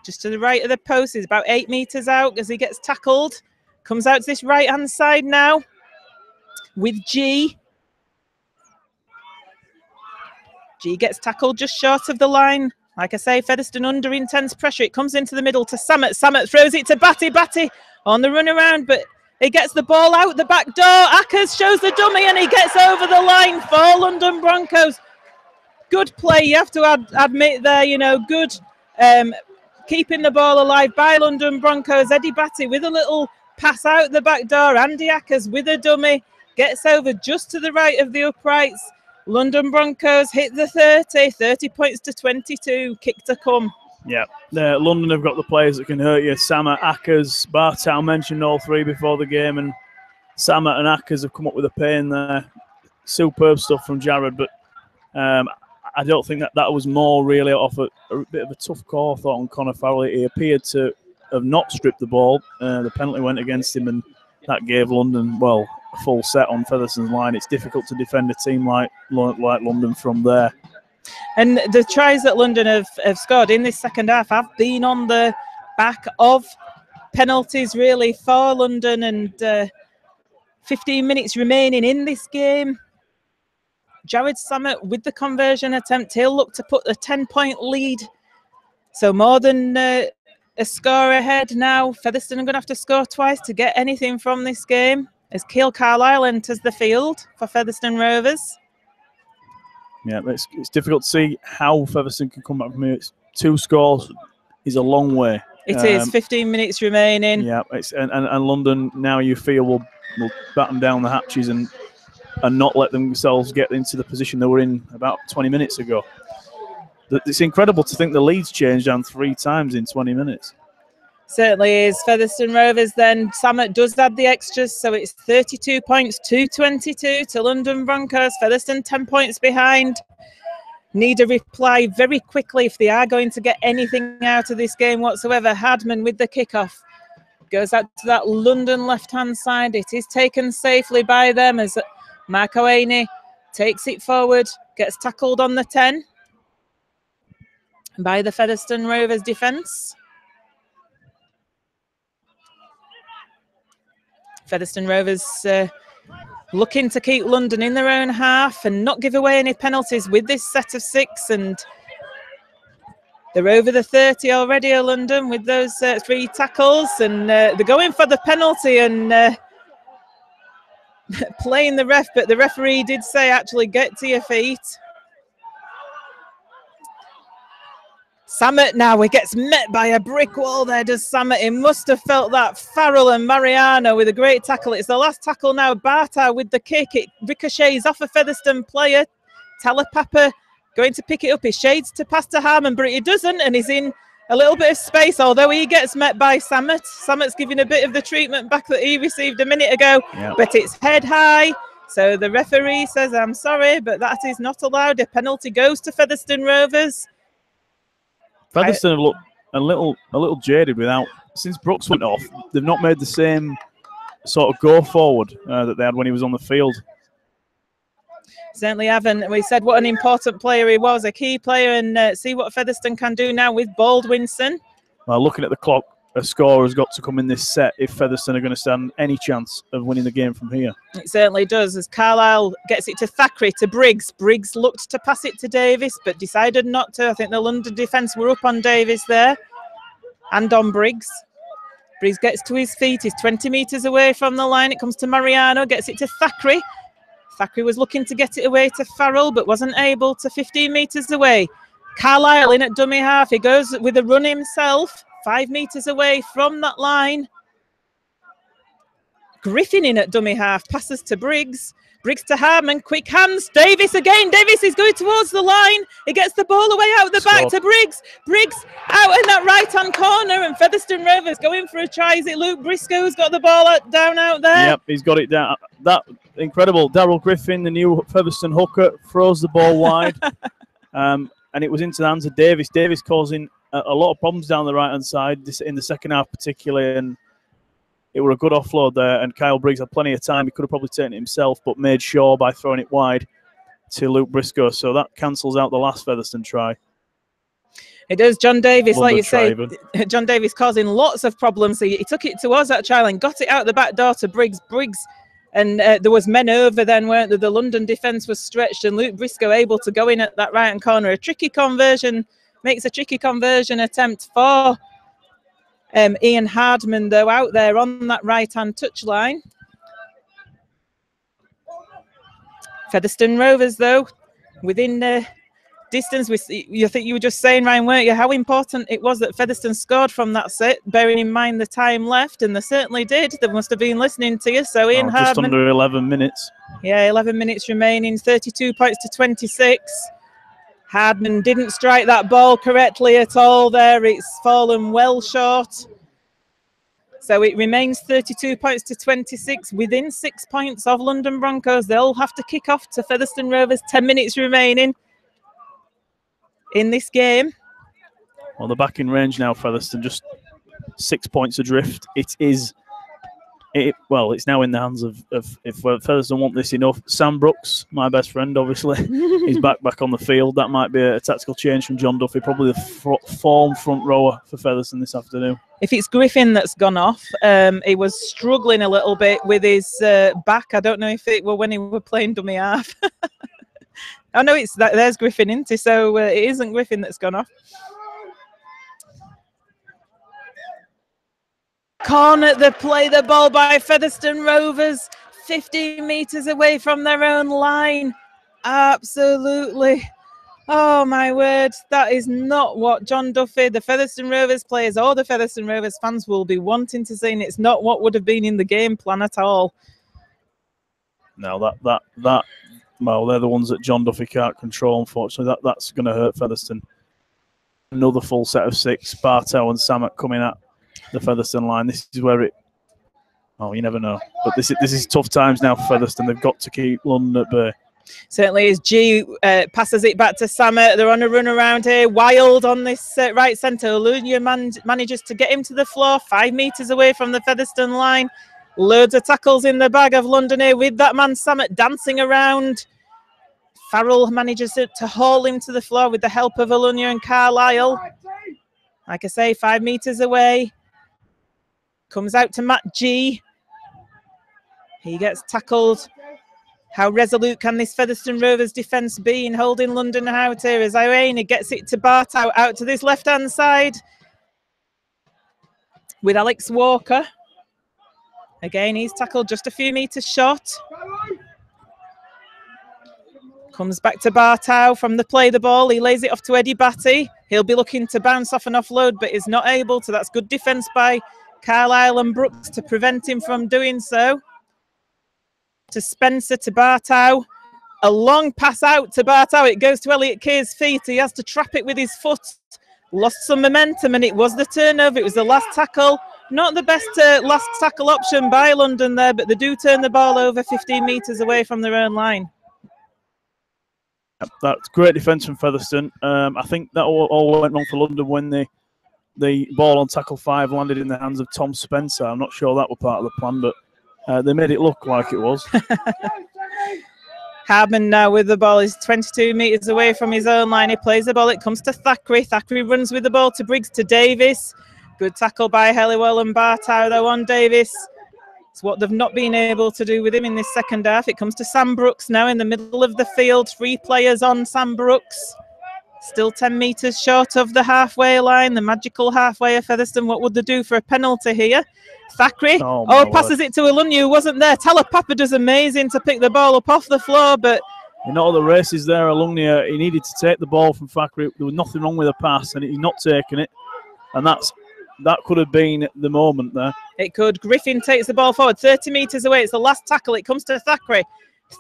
Speaker 1: Just to the right of the post. He's about 8 metres out as he gets tackled. Comes out to this right-hand side now with G. G gets tackled just short of the line. Like I say, Featherstone under intense pressure. It comes into the middle to Samet. Samet throws it to Batty. Batty on the run around, but he gets the ball out the back door. Ackers shows the dummy and he gets over the line for London Broncos. Good play, you have to admit there, you know, good keeping the ball alive by London Broncos. Eddie Batty with a little pass out the back door. Andy Ackers with a dummy. Gets over just to the right of the uprights. London Broncos hit the 30 points to 22, kick to come.
Speaker 3: Yeah, London have got the players that can hurt you. Samet, Ackers, Bartow mentioned all 3 before the game, and Samet and Ackers have come up with a pain there. Superb stuff from Jared, but I don't think that was more really off a bit of a tough call, I thought, on Connor Farrell. He appeared to have not stripped the ball. The penalty went against him, and that gave London, well, a full set on Featherstone's line. It's difficult to defend a team like London from there.
Speaker 1: And the tries that London have scored in this second half have been on the back of penalties, really, for London. And 15 minutes remaining in this game. Jared Samet with the conversion attempt. He'll look to put a 10-point lead. So more than a score ahead now. Featherstone are going to have to score twice to get anything from this game, as Keil Carlisle enters the field for Featherstone Rovers.
Speaker 3: Yeah, it's difficult to see how Featherstone can come back from here. It's 2 scores is a long way.
Speaker 1: It is 15 minutes remaining.
Speaker 3: Yeah, and London now, you feel, will batten down the hatches and not let themselves get into the position they were in about 20 minutes ago. It's incredible to think the lead's changed down 3 times in 20 minutes.
Speaker 1: Certainly is. Featherstone Rovers then, Samet does add the extras, so it's 32 points to 22 to London Broncos. Featherstone 10 points behind. Need a reply very quickly if they are going to get anything out of this game whatsoever. Hardman with the kickoff. Goes out to that London left-hand side. It is taken safely by them as Marco Ainey takes it forward, gets tackled on the 10 by the Featherstone Rovers defence. Featherstone Rovers looking to keep London in their own half and not give away any penalties with this set of 6. And they're over the 30 already, London, with those 3 tackles. And they're going for the penalty and playing the ref. But the referee did say, actually, get to your feet. Samet now, he gets met by a brick wall there, does Samet. He must have felt that. Farrell and Mariano with a great tackle. It's the last tackle now. Bartow with the kick. It ricochets off a Featherstone player. Talapapa going to pick it up. He shades to pass to Harmon, but he doesn't, and he's in a little bit of space, although he gets met by Samet. Samet's giving a bit of the treatment back that he received a minute ago, but it's head high. So the referee says, I'm sorry, but that is not allowed. A penalty goes to Featherstone Rovers.
Speaker 3: Featherstone have looked a little jaded since Brooks went off. They've not made the same sort of go forward that they had when he was on the field.
Speaker 1: Certainly haven't. We said what an important player he was, a key player, and see what Featherstone can do now with Baldwinson. Well,
Speaker 3: looking at the clock, a score has got to come in this set if Featherstone are going to stand any chance of winning the game from here.
Speaker 1: It certainly does, as Carlisle gets it to Thackeray, to Briggs. Briggs looked to pass it to Davis, but decided not to. I think the London defence were up on Davis there and on Briggs. Briggs gets to his feet. He's 20 metres away from the line. It comes to Mariano, gets it to Thackeray. Thackeray was looking to get it away to Farrell, but wasn't able to. 15 metres away. Carlisle in at dummy half. He goes with a run himself. 5 metres away from that line. Griffin in at dummy half. Passes to Briggs. Briggs to Harman. Quick hands. Davis again. Davis is going towards the line. He gets the ball away out the back to Briggs. Briggs out in that right-hand corner, and Featherstone Rovers going for a try. Is it Luke Briscoe's got the ball down out there?
Speaker 3: Yep, he's got it down. That incredible. Darryl Griffin, the new Featherstone hooker, throws the ball wide. And it was into the hands of Davis. Davis causing a lot of problems down the right-hand side in the second half particularly, and it were a good offload there, and Kyle Briggs had plenty of time. He could have probably taken it himself, but made sure by throwing it wide to Luke Briscoe. So that cancels out the last Featherstone try.
Speaker 1: It does. John Davis,
Speaker 3: London
Speaker 1: like you say,
Speaker 3: even.
Speaker 1: John Davis causing lots of problems. He took it towards that try line, got it out the back door to Briggs. And there was men over then, weren't there? The London defence was stretched, and Luke Briscoe able to go in at that right-hand corner. Makes a tricky conversion attempt for Ian Hardman, though, out there on that right-hand touch line. Featherstone Rovers, though, within distance. You think you were just saying, Ryan, weren't you, how important it was that Featherstone scored from that set, bearing in mind the time left, and they certainly did. They must have been listening to you. So Ian Hardman,
Speaker 3: just under 11 minutes.
Speaker 1: Yeah, 11 minutes remaining, 32 points to 26. Hardman didn't strike that ball correctly at all there. It's fallen well short. So it remains 32 points to 26, within 6 points of London Broncos. They'll have to kick off to Featherstone Rovers. 10 minutes remaining in this game.
Speaker 3: Well, they're back in range now, Featherstone, just 6 points adrift. It's now in the hands of if Featherstone want this enough. Sam Brooks, my best friend, obviously, is back on the field. That might be a tactical change from John Duffy, probably the form front rower for Featherstone this afternoon.
Speaker 1: If it's Griffin that's gone off, he was struggling a little bit with his back. I don't know if it were when he were playing dummy half. Oh no, there's Griffin, isn't it? So it isn't Griffin that's gone off. Corner the play the ball by Featherstone Rovers, 15 metres away from their own line. Absolutely. Oh my word, that is not what John Duffy, the Featherstone Rovers players or the Featherstone Rovers fans will be wanting to see, and it's not what would have been in the game plan at all.
Speaker 3: No, well, they're the ones that John Duffy can't control, unfortunately. That's going to hurt Featherstone. Another full set of 6, Bartow and Samet coming at the Featherstone line. This is where you never know. But this is tough times now for Featherstone. They've got to keep London at bay.
Speaker 1: Certainly as G passes it back to Samet. They're on a run around here. Wild on this right centre. Olunia manages to get him to the floor, 5 metres away from the Featherstone line. Loads of tackles in the bag of London here with that man Samet dancing around. Farrell manages to haul him to the floor with the help of Olunia and Carlisle. Like I say, 5 metres away. Comes out to Matt G. He gets tackled. How resolute can this Featherstone Rovers defence be in holding London out here as Irene gets it to Bartow out to this left-hand side with Alex Walker. Again, he's tackled just a few metres short. Comes back to Bartow from the play the ball. He lays it off to Eddie Batty. He'll be looking to bounce off an offload, but is not able to. That's good defence by Carlisle and Brooks to prevent him from doing so. To Spencer, to Bartow. A long pass out to Bartow. It goes to Elliot Keir's feet. He has to trap it with his foot. lost some momentum, and it was the turnover. It was the last tackle. Not the best last tackle option by London there, but they do turn the ball over 15 metres away from their own line.
Speaker 3: That's great defence from Featherstone. I think that all went wrong for London when the ball on tackle 5 landed in the hands of Tom Spencer. I'm not sure that was part of the plan, but they made it look like it was.
Speaker 1: Hardman now with the ball is 22 metres away from his own line. He plays the ball. It comes to Thackeray. Thackeray runs with the ball to Briggs, to Davis. Good tackle by Helliwell and Bartow though on Davis. It's what they've not been able to do with him in this second half. It comes to Sam Brooks now in the middle of the field. 3 players on Sam Brooks. Still 10 metres short of the halfway line, the magical halfway of Featherstone. What would they do for a penalty here? Thackeray, passes it to Alunyu, who wasn't there. Talapapa does amazing to pick the ball up off the floor, but...
Speaker 3: In all the races there, Alunyu, he needed to take the ball from Thackeray. There was nothing wrong with the pass, and he's not taking it. And that could have been the moment there. It
Speaker 1: could. Griffin takes the ball forward, 30 metres away. It's the last tackle. It comes to Thackeray.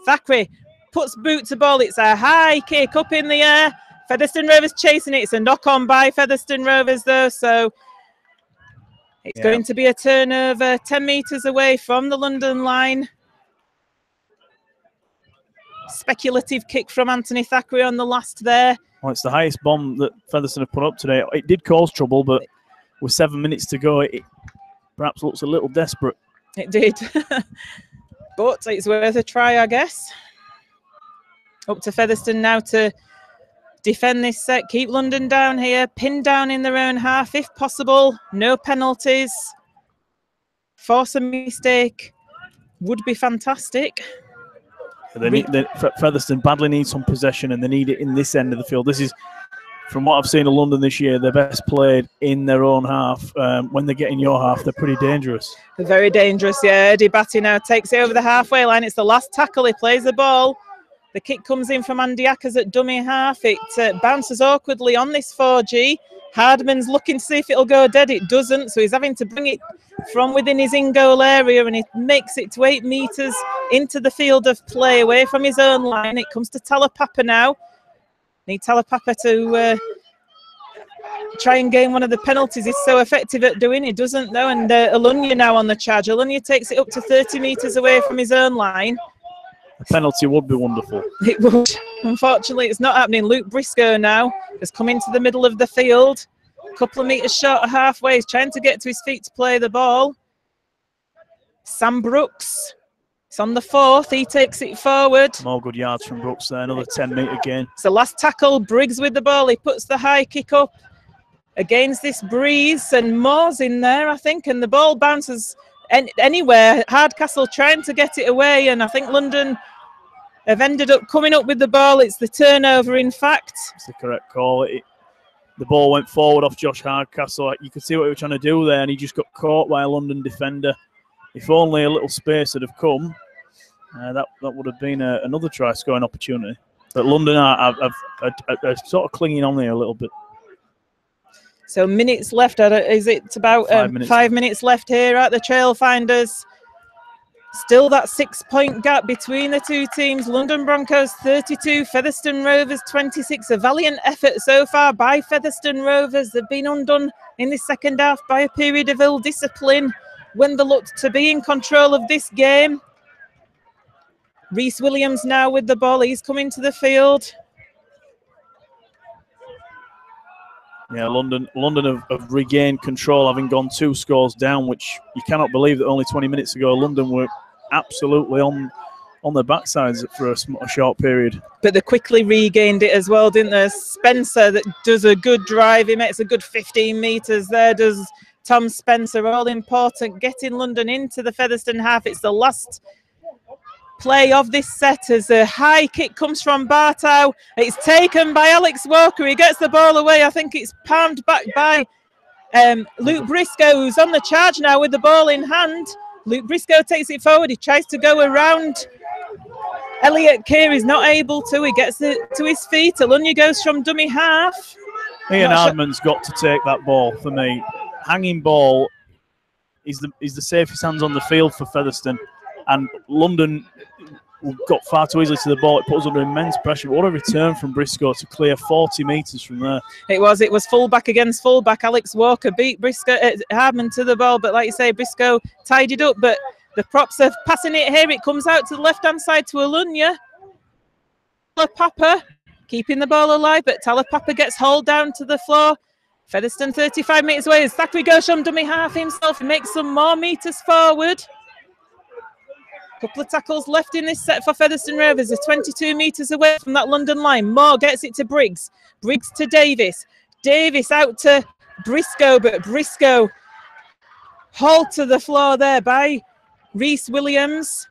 Speaker 1: Thackeray puts boot to ball. It's a high kick up in the air. Featherstone Rovers chasing it. It's a knock-on by Featherstone Rovers, though, so it's going to be a turnover 10 metres away from the London line. Speculative kick from Anthony Thackeray on the last there.
Speaker 3: Well, it's the highest bomb that Featherstone have put up today. It did cause trouble, but with 7 minutes to go, it perhaps looks a little desperate.
Speaker 1: It did. But it's worth a try, I guess. Up to Featherstone now to defend this set, keep London down here, pinned down in their own half if possible, no penalties. Force a mistake would be fantastic.
Speaker 3: Featherstone badly needs some possession, and they need it in this end of the field. This is, from what I've seen of London this year, they're best played in their own half. When they get in your half, they're pretty dangerous.
Speaker 1: They're very dangerous, yeah. Eddie Batty now takes it over the halfway line. It's the last tackle. He plays the ball. The kick comes in from Andy Ackers at dummy half. It bounces awkwardly on this 4G. Hardman's looking to see if it'll go dead. It doesn't, so he's having to bring it from within his in-goal area, and he makes it to 8 metres into the field of play, away from his own line. It comes to Talapapa now. Need Talapapa to try and gain one of the penalties. He's so effective at doing it. He doesn't, though, and Alunyu now on the charge. Alunyu takes it up to 30 metres away from his own line.
Speaker 3: A penalty would be wonderful.
Speaker 1: It would. Unfortunately, it's not happening. Luke Briscoe now has come into the middle of the field. A couple of metres short of halfway. He's trying to get to his feet to play the ball. Sam Brooks. It's on the 4th. He takes it forward.
Speaker 3: More good yards from Brooks there. Another 10-metre gain.
Speaker 1: It's the last tackle. Briggs with the ball. He puts the high kick up against this breeze, and Moore's in there, I think, and the ball bounces anywhere. Hardcastle trying to get it away, and I think London have ended up coming up with the ball. It's the turnover, in fact.
Speaker 3: It's the correct call. The ball went forward off Josh Hardcastle. You could see what he was trying to do there, and he just got caught by a London defender. If only a little space had have come, that would have been another try-scoring opportunity. But London are sort of clinging on there a little bit.
Speaker 1: So minutes left. Is it about 5 minutes left here at the Trail Finders? Still that 6-point gap between the two teams. London Broncos 32, Featherstone Rovers 26. A valiant effort so far by Featherstone Rovers. They've been undone in the second half by a period of ill discipline when they looked to be in control of this game. Reese Williams now with the ball. He's coming to the field.
Speaker 3: Yeah, London have regained control, having gone 2 scores down, which you cannot believe that only 20 minutes ago London were absolutely on their backsides for a short period.
Speaker 1: But they quickly regained it as well, didn't they? Spencer that does a good drive. He makes a good 15 metres there, does Tom Spencer. All important, getting London into the Featherstone half. It's the last play of this set as a high kick comes from Bartow. It's taken by Alex Walker. He gets the ball away. I think it's palmed back by Luke Briscoe, who's on the charge now with the ball in hand. Luke Briscoe takes it forward. He tries to go around Elliot Keir. Is not able to. He gets it to his feet. Alunyu goes from dummy half.
Speaker 3: Ian Hardman's got to take that ball for me. Hanging ball is the safest hands on the field for Featherstone. And London got far too easily to the ball. It put us under immense pressure. But what a return from Briscoe to clear 40 metres from there.
Speaker 1: It was fullback against fullback. Alex Walker beat Hardman to the ball, but like you say, Briscoe tidied up. But the props are passing it here. It comes out to the left-hand side to Alunya. Talapapa keeping the ball alive, but Talapapa gets hauled down to the floor. Featherstone 35 metres away. As Thackeray goes on dummy half himself. He makes some more metres forward. Couple of tackles left in this set for Featherstone Rovers. They're 22 metres away from that London line. Moore gets it to Briggs. Briggs to Davis. Davis out to Briscoe, but Briscoe hauled to the floor there by Reese Williams.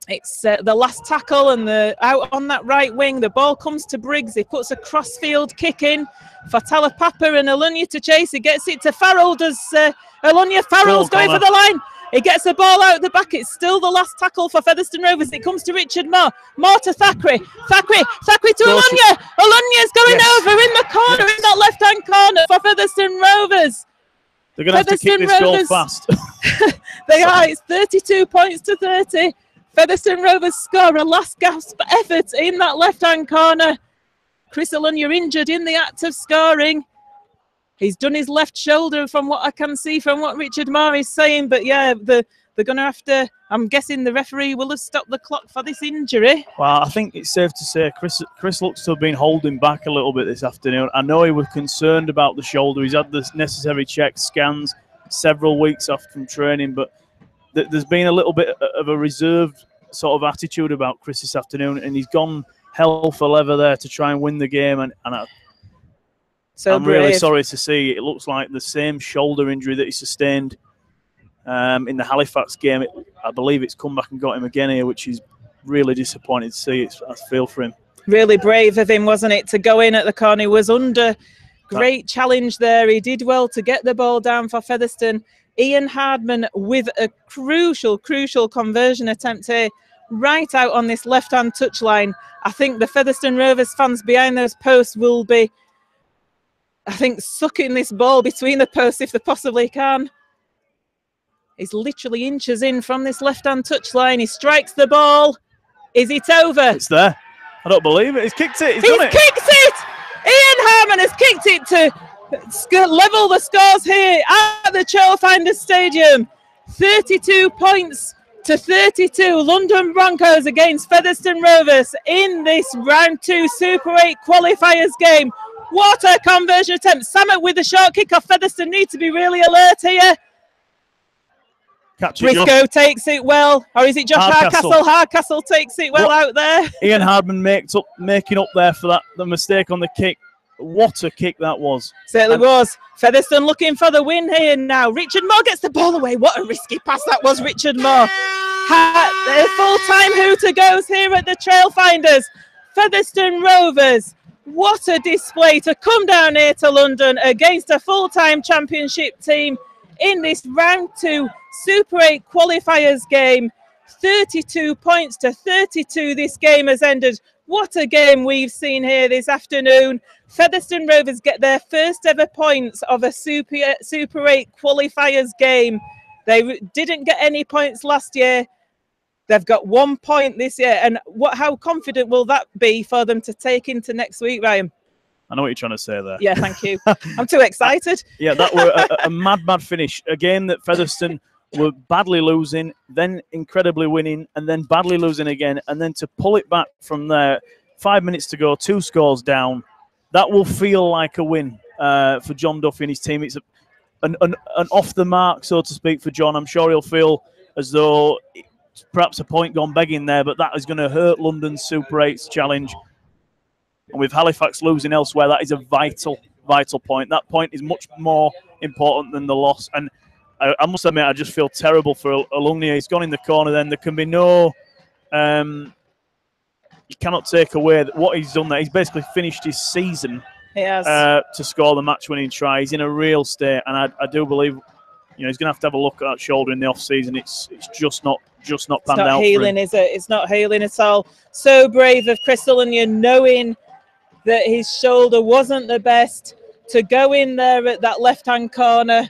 Speaker 1: It's the last tackle and out on that right wing. The ball comes to Briggs. He puts a crossfield kick in for Talapapa and Alunya to chase. He gets it to Farrell. Does Alunya? Farrell's going for the line. He gets the ball out the back. It's still the last tackle for Featherstone Rovers. It comes to Richard Moore. Moore to Thackeray. Thackeray to Alunya. Alunya's going over in the corner, in that left-hand corner for Featherstone Rovers.
Speaker 3: They're going to have to kick this goal fast.
Speaker 1: They are. It's 32 points to 30. Featherstone Rovers score a last gasp effort in that left-hand corner. Chris Alunya injured in the act of scoring. He's done his left shoulder from what I can see from what Richard Moore is saying. But yeah, they're going to have to, I'm guessing the referee will have stopped the clock for this injury.
Speaker 3: Well, I think it's safe to say Chris looks to have been holding back a little bit this afternoon. I know he was concerned about the shoulder. He's had the necessary checks, scans, several weeks off from training. But there's been a little bit of a reserved sort of attitude about Chris this afternoon. And he's gone hell for leather there to try and win the game. And I'm really sorry to see. It looks like the same shoulder injury that he sustained in the Halifax game. I believe it's come back and got him again here, which is really disappointing to see. I feel for him.
Speaker 1: Really brave of him, wasn't it, to go in at the corner. He was under great challenge there. He did well to get the ball down for Featherstone. Ian Hardman with a crucial conversion attempt here, right out on this left-hand touchline. I think the Featherstone Rovers fans behind those posts will be, I think, sucking this ball between the posts if they possibly can. He's literally inches in from this left-hand touchline. He strikes the ball. Is it over?
Speaker 3: It's there. I don't believe it. He's kicked it. He's done it.
Speaker 1: Kicked it! Ian Harmon has kicked it to level the scores here at the Trailfinders Stadium. 32 points to 32. London Broncos against Featherstone Rovers in this round 2 Super 8 qualifiers game. What a conversion attempt. Samet with the short kick-off. Featherstone need to be really alert here. Briscoe takes it well. Or is it Josh Hardcastle? Hardcastle takes it well out there.
Speaker 3: Ian Hardman making up there for the mistake on the kick. What a kick that was.
Speaker 1: Certainly was. Featherstone looking for the win here now. Richard Moore gets the ball away. What a risky pass that was, Richard Moore. The full-time hooter goes here at the Trailfinders. Featherstone Rovers. What a display to come down here to London against a full-time championship team in this round 2 Super 8 qualifiers game. 32 points to 32 this game has ended. What a game we've seen here this afternoon. Featherstone Rovers get their first ever points of a Super 8 qualifiers game. They didn't get any points last year. They've got 1 point this year. And how confident will that be for them to take into next week, Ryan?
Speaker 3: I know what you're trying to say there.
Speaker 1: Yeah, thank you. I'm too excited.
Speaker 3: Yeah, that were a mad finish. A game that Featherstone were badly losing, then incredibly winning, and then badly losing again. And then to pull it back from there, 5 minutes to go, 2 scores down. That will feel like a win for John Duffy and his team. It's an off the mark, so to speak, for John. I'm sure he'll feel as though it's perhaps a point gone begging there, but that is going to hurt London's Super 8's challenge. And with Halifax losing elsewhere, that is a vital point. That point is much more important than the loss. And I must admit, I just feel terrible for Alunya. He's gone in the corner then. There can be no... you cannot take away what he's done there. He's basically finished his season to score the match-winning try. He's in a real state, and I do believe he's going to have a look at that shoulder in the off-season. It's just not panned out. It's not
Speaker 1: healing, is it? It's not healing at all. So brave of Chris Alunya, knowing that his shoulder wasn't the best, to go in there at that left-hand corner.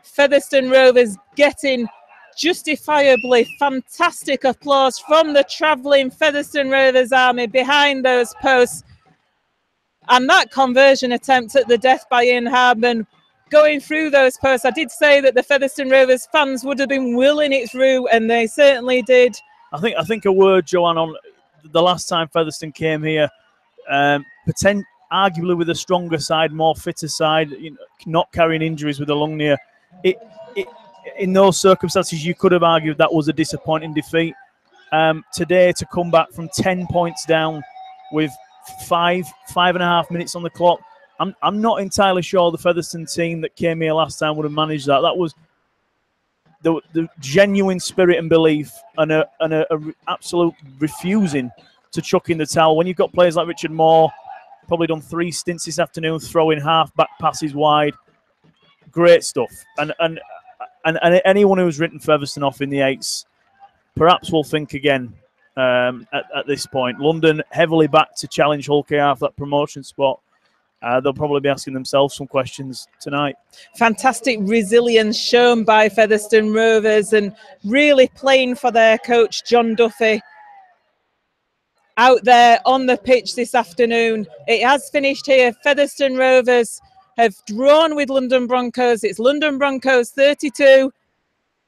Speaker 1: Featherstone Rovers getting justifiably fantastic applause from the travelling Featherstone Rovers army behind those posts. And that conversion attempt at the death by Ian Hardman going through those posts. I did say that the Featherstone Rovers fans would have been willing it through, and they certainly did.
Speaker 3: I think a word, Joanne, on the last time Featherstone came here, arguably with a stronger side, more fitter side, not carrying injuries with the lung near. In those circumstances, you could have argued that was a disappointing defeat. Today, to come back from 10 points down with 5.5 minutes on the clock, I'm not entirely sure the Featherstone team that came here last time would have managed that. That was the genuine spirit and belief, and a absolute refusing to chuck in the towel. When you've got players like Richard Moore, probably done 3 stints this afternoon, throwing half-back passes wide. Great stuff. And anyone who's written Featherstone off in the 8s perhaps will think again at this point. London heavily back to challenge Hull KR for that promotion spot. They'll probably be asking themselves some questions tonight. Fantastic
Speaker 1: Resilience shown by Featherstone Rovers, and really playing for their coach, John Duffy, out there on the pitch this afternoon. It has finished here. Featherstone Rovers have drawn with London Broncos. It's London Broncos 32,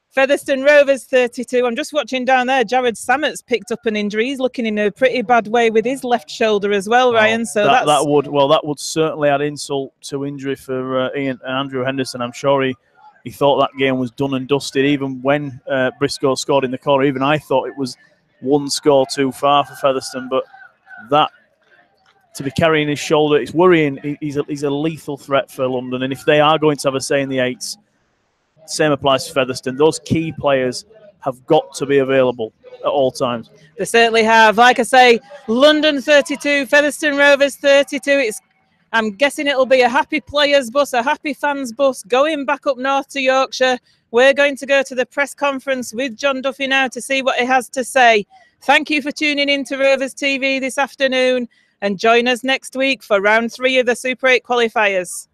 Speaker 1: Featherstone Rovers 32. I'm just watching down there. Jared Sammett's picked up an injury. He's looking in a pretty bad way with his left shoulder as well, Ryan. So that would certainly add insult to injury for Ian and Andrew Henderson. I'm sure he thought that game was done and dusted. Even when Briscoe scored in the corner, even I thought it was one score too far for Featherstone. But that, to be carrying his shoulder, it's worrying. He's a lethal threat for London. And if they are going to have a say in the 8s, same applies to Featherstone. Those key players have got to be available at all times. They certainly have. Like I say, London 32, Featherstone Rovers 32. I'm guessing it'll be a happy players bus, a happy fans bus going back up north to Yorkshire. We're going to go to the press conference with John Duffy now to see what he has to say. Thank you for tuning in to Rovers TV this afternoon, and join us next week for round 3 of the Super 8 qualifiers.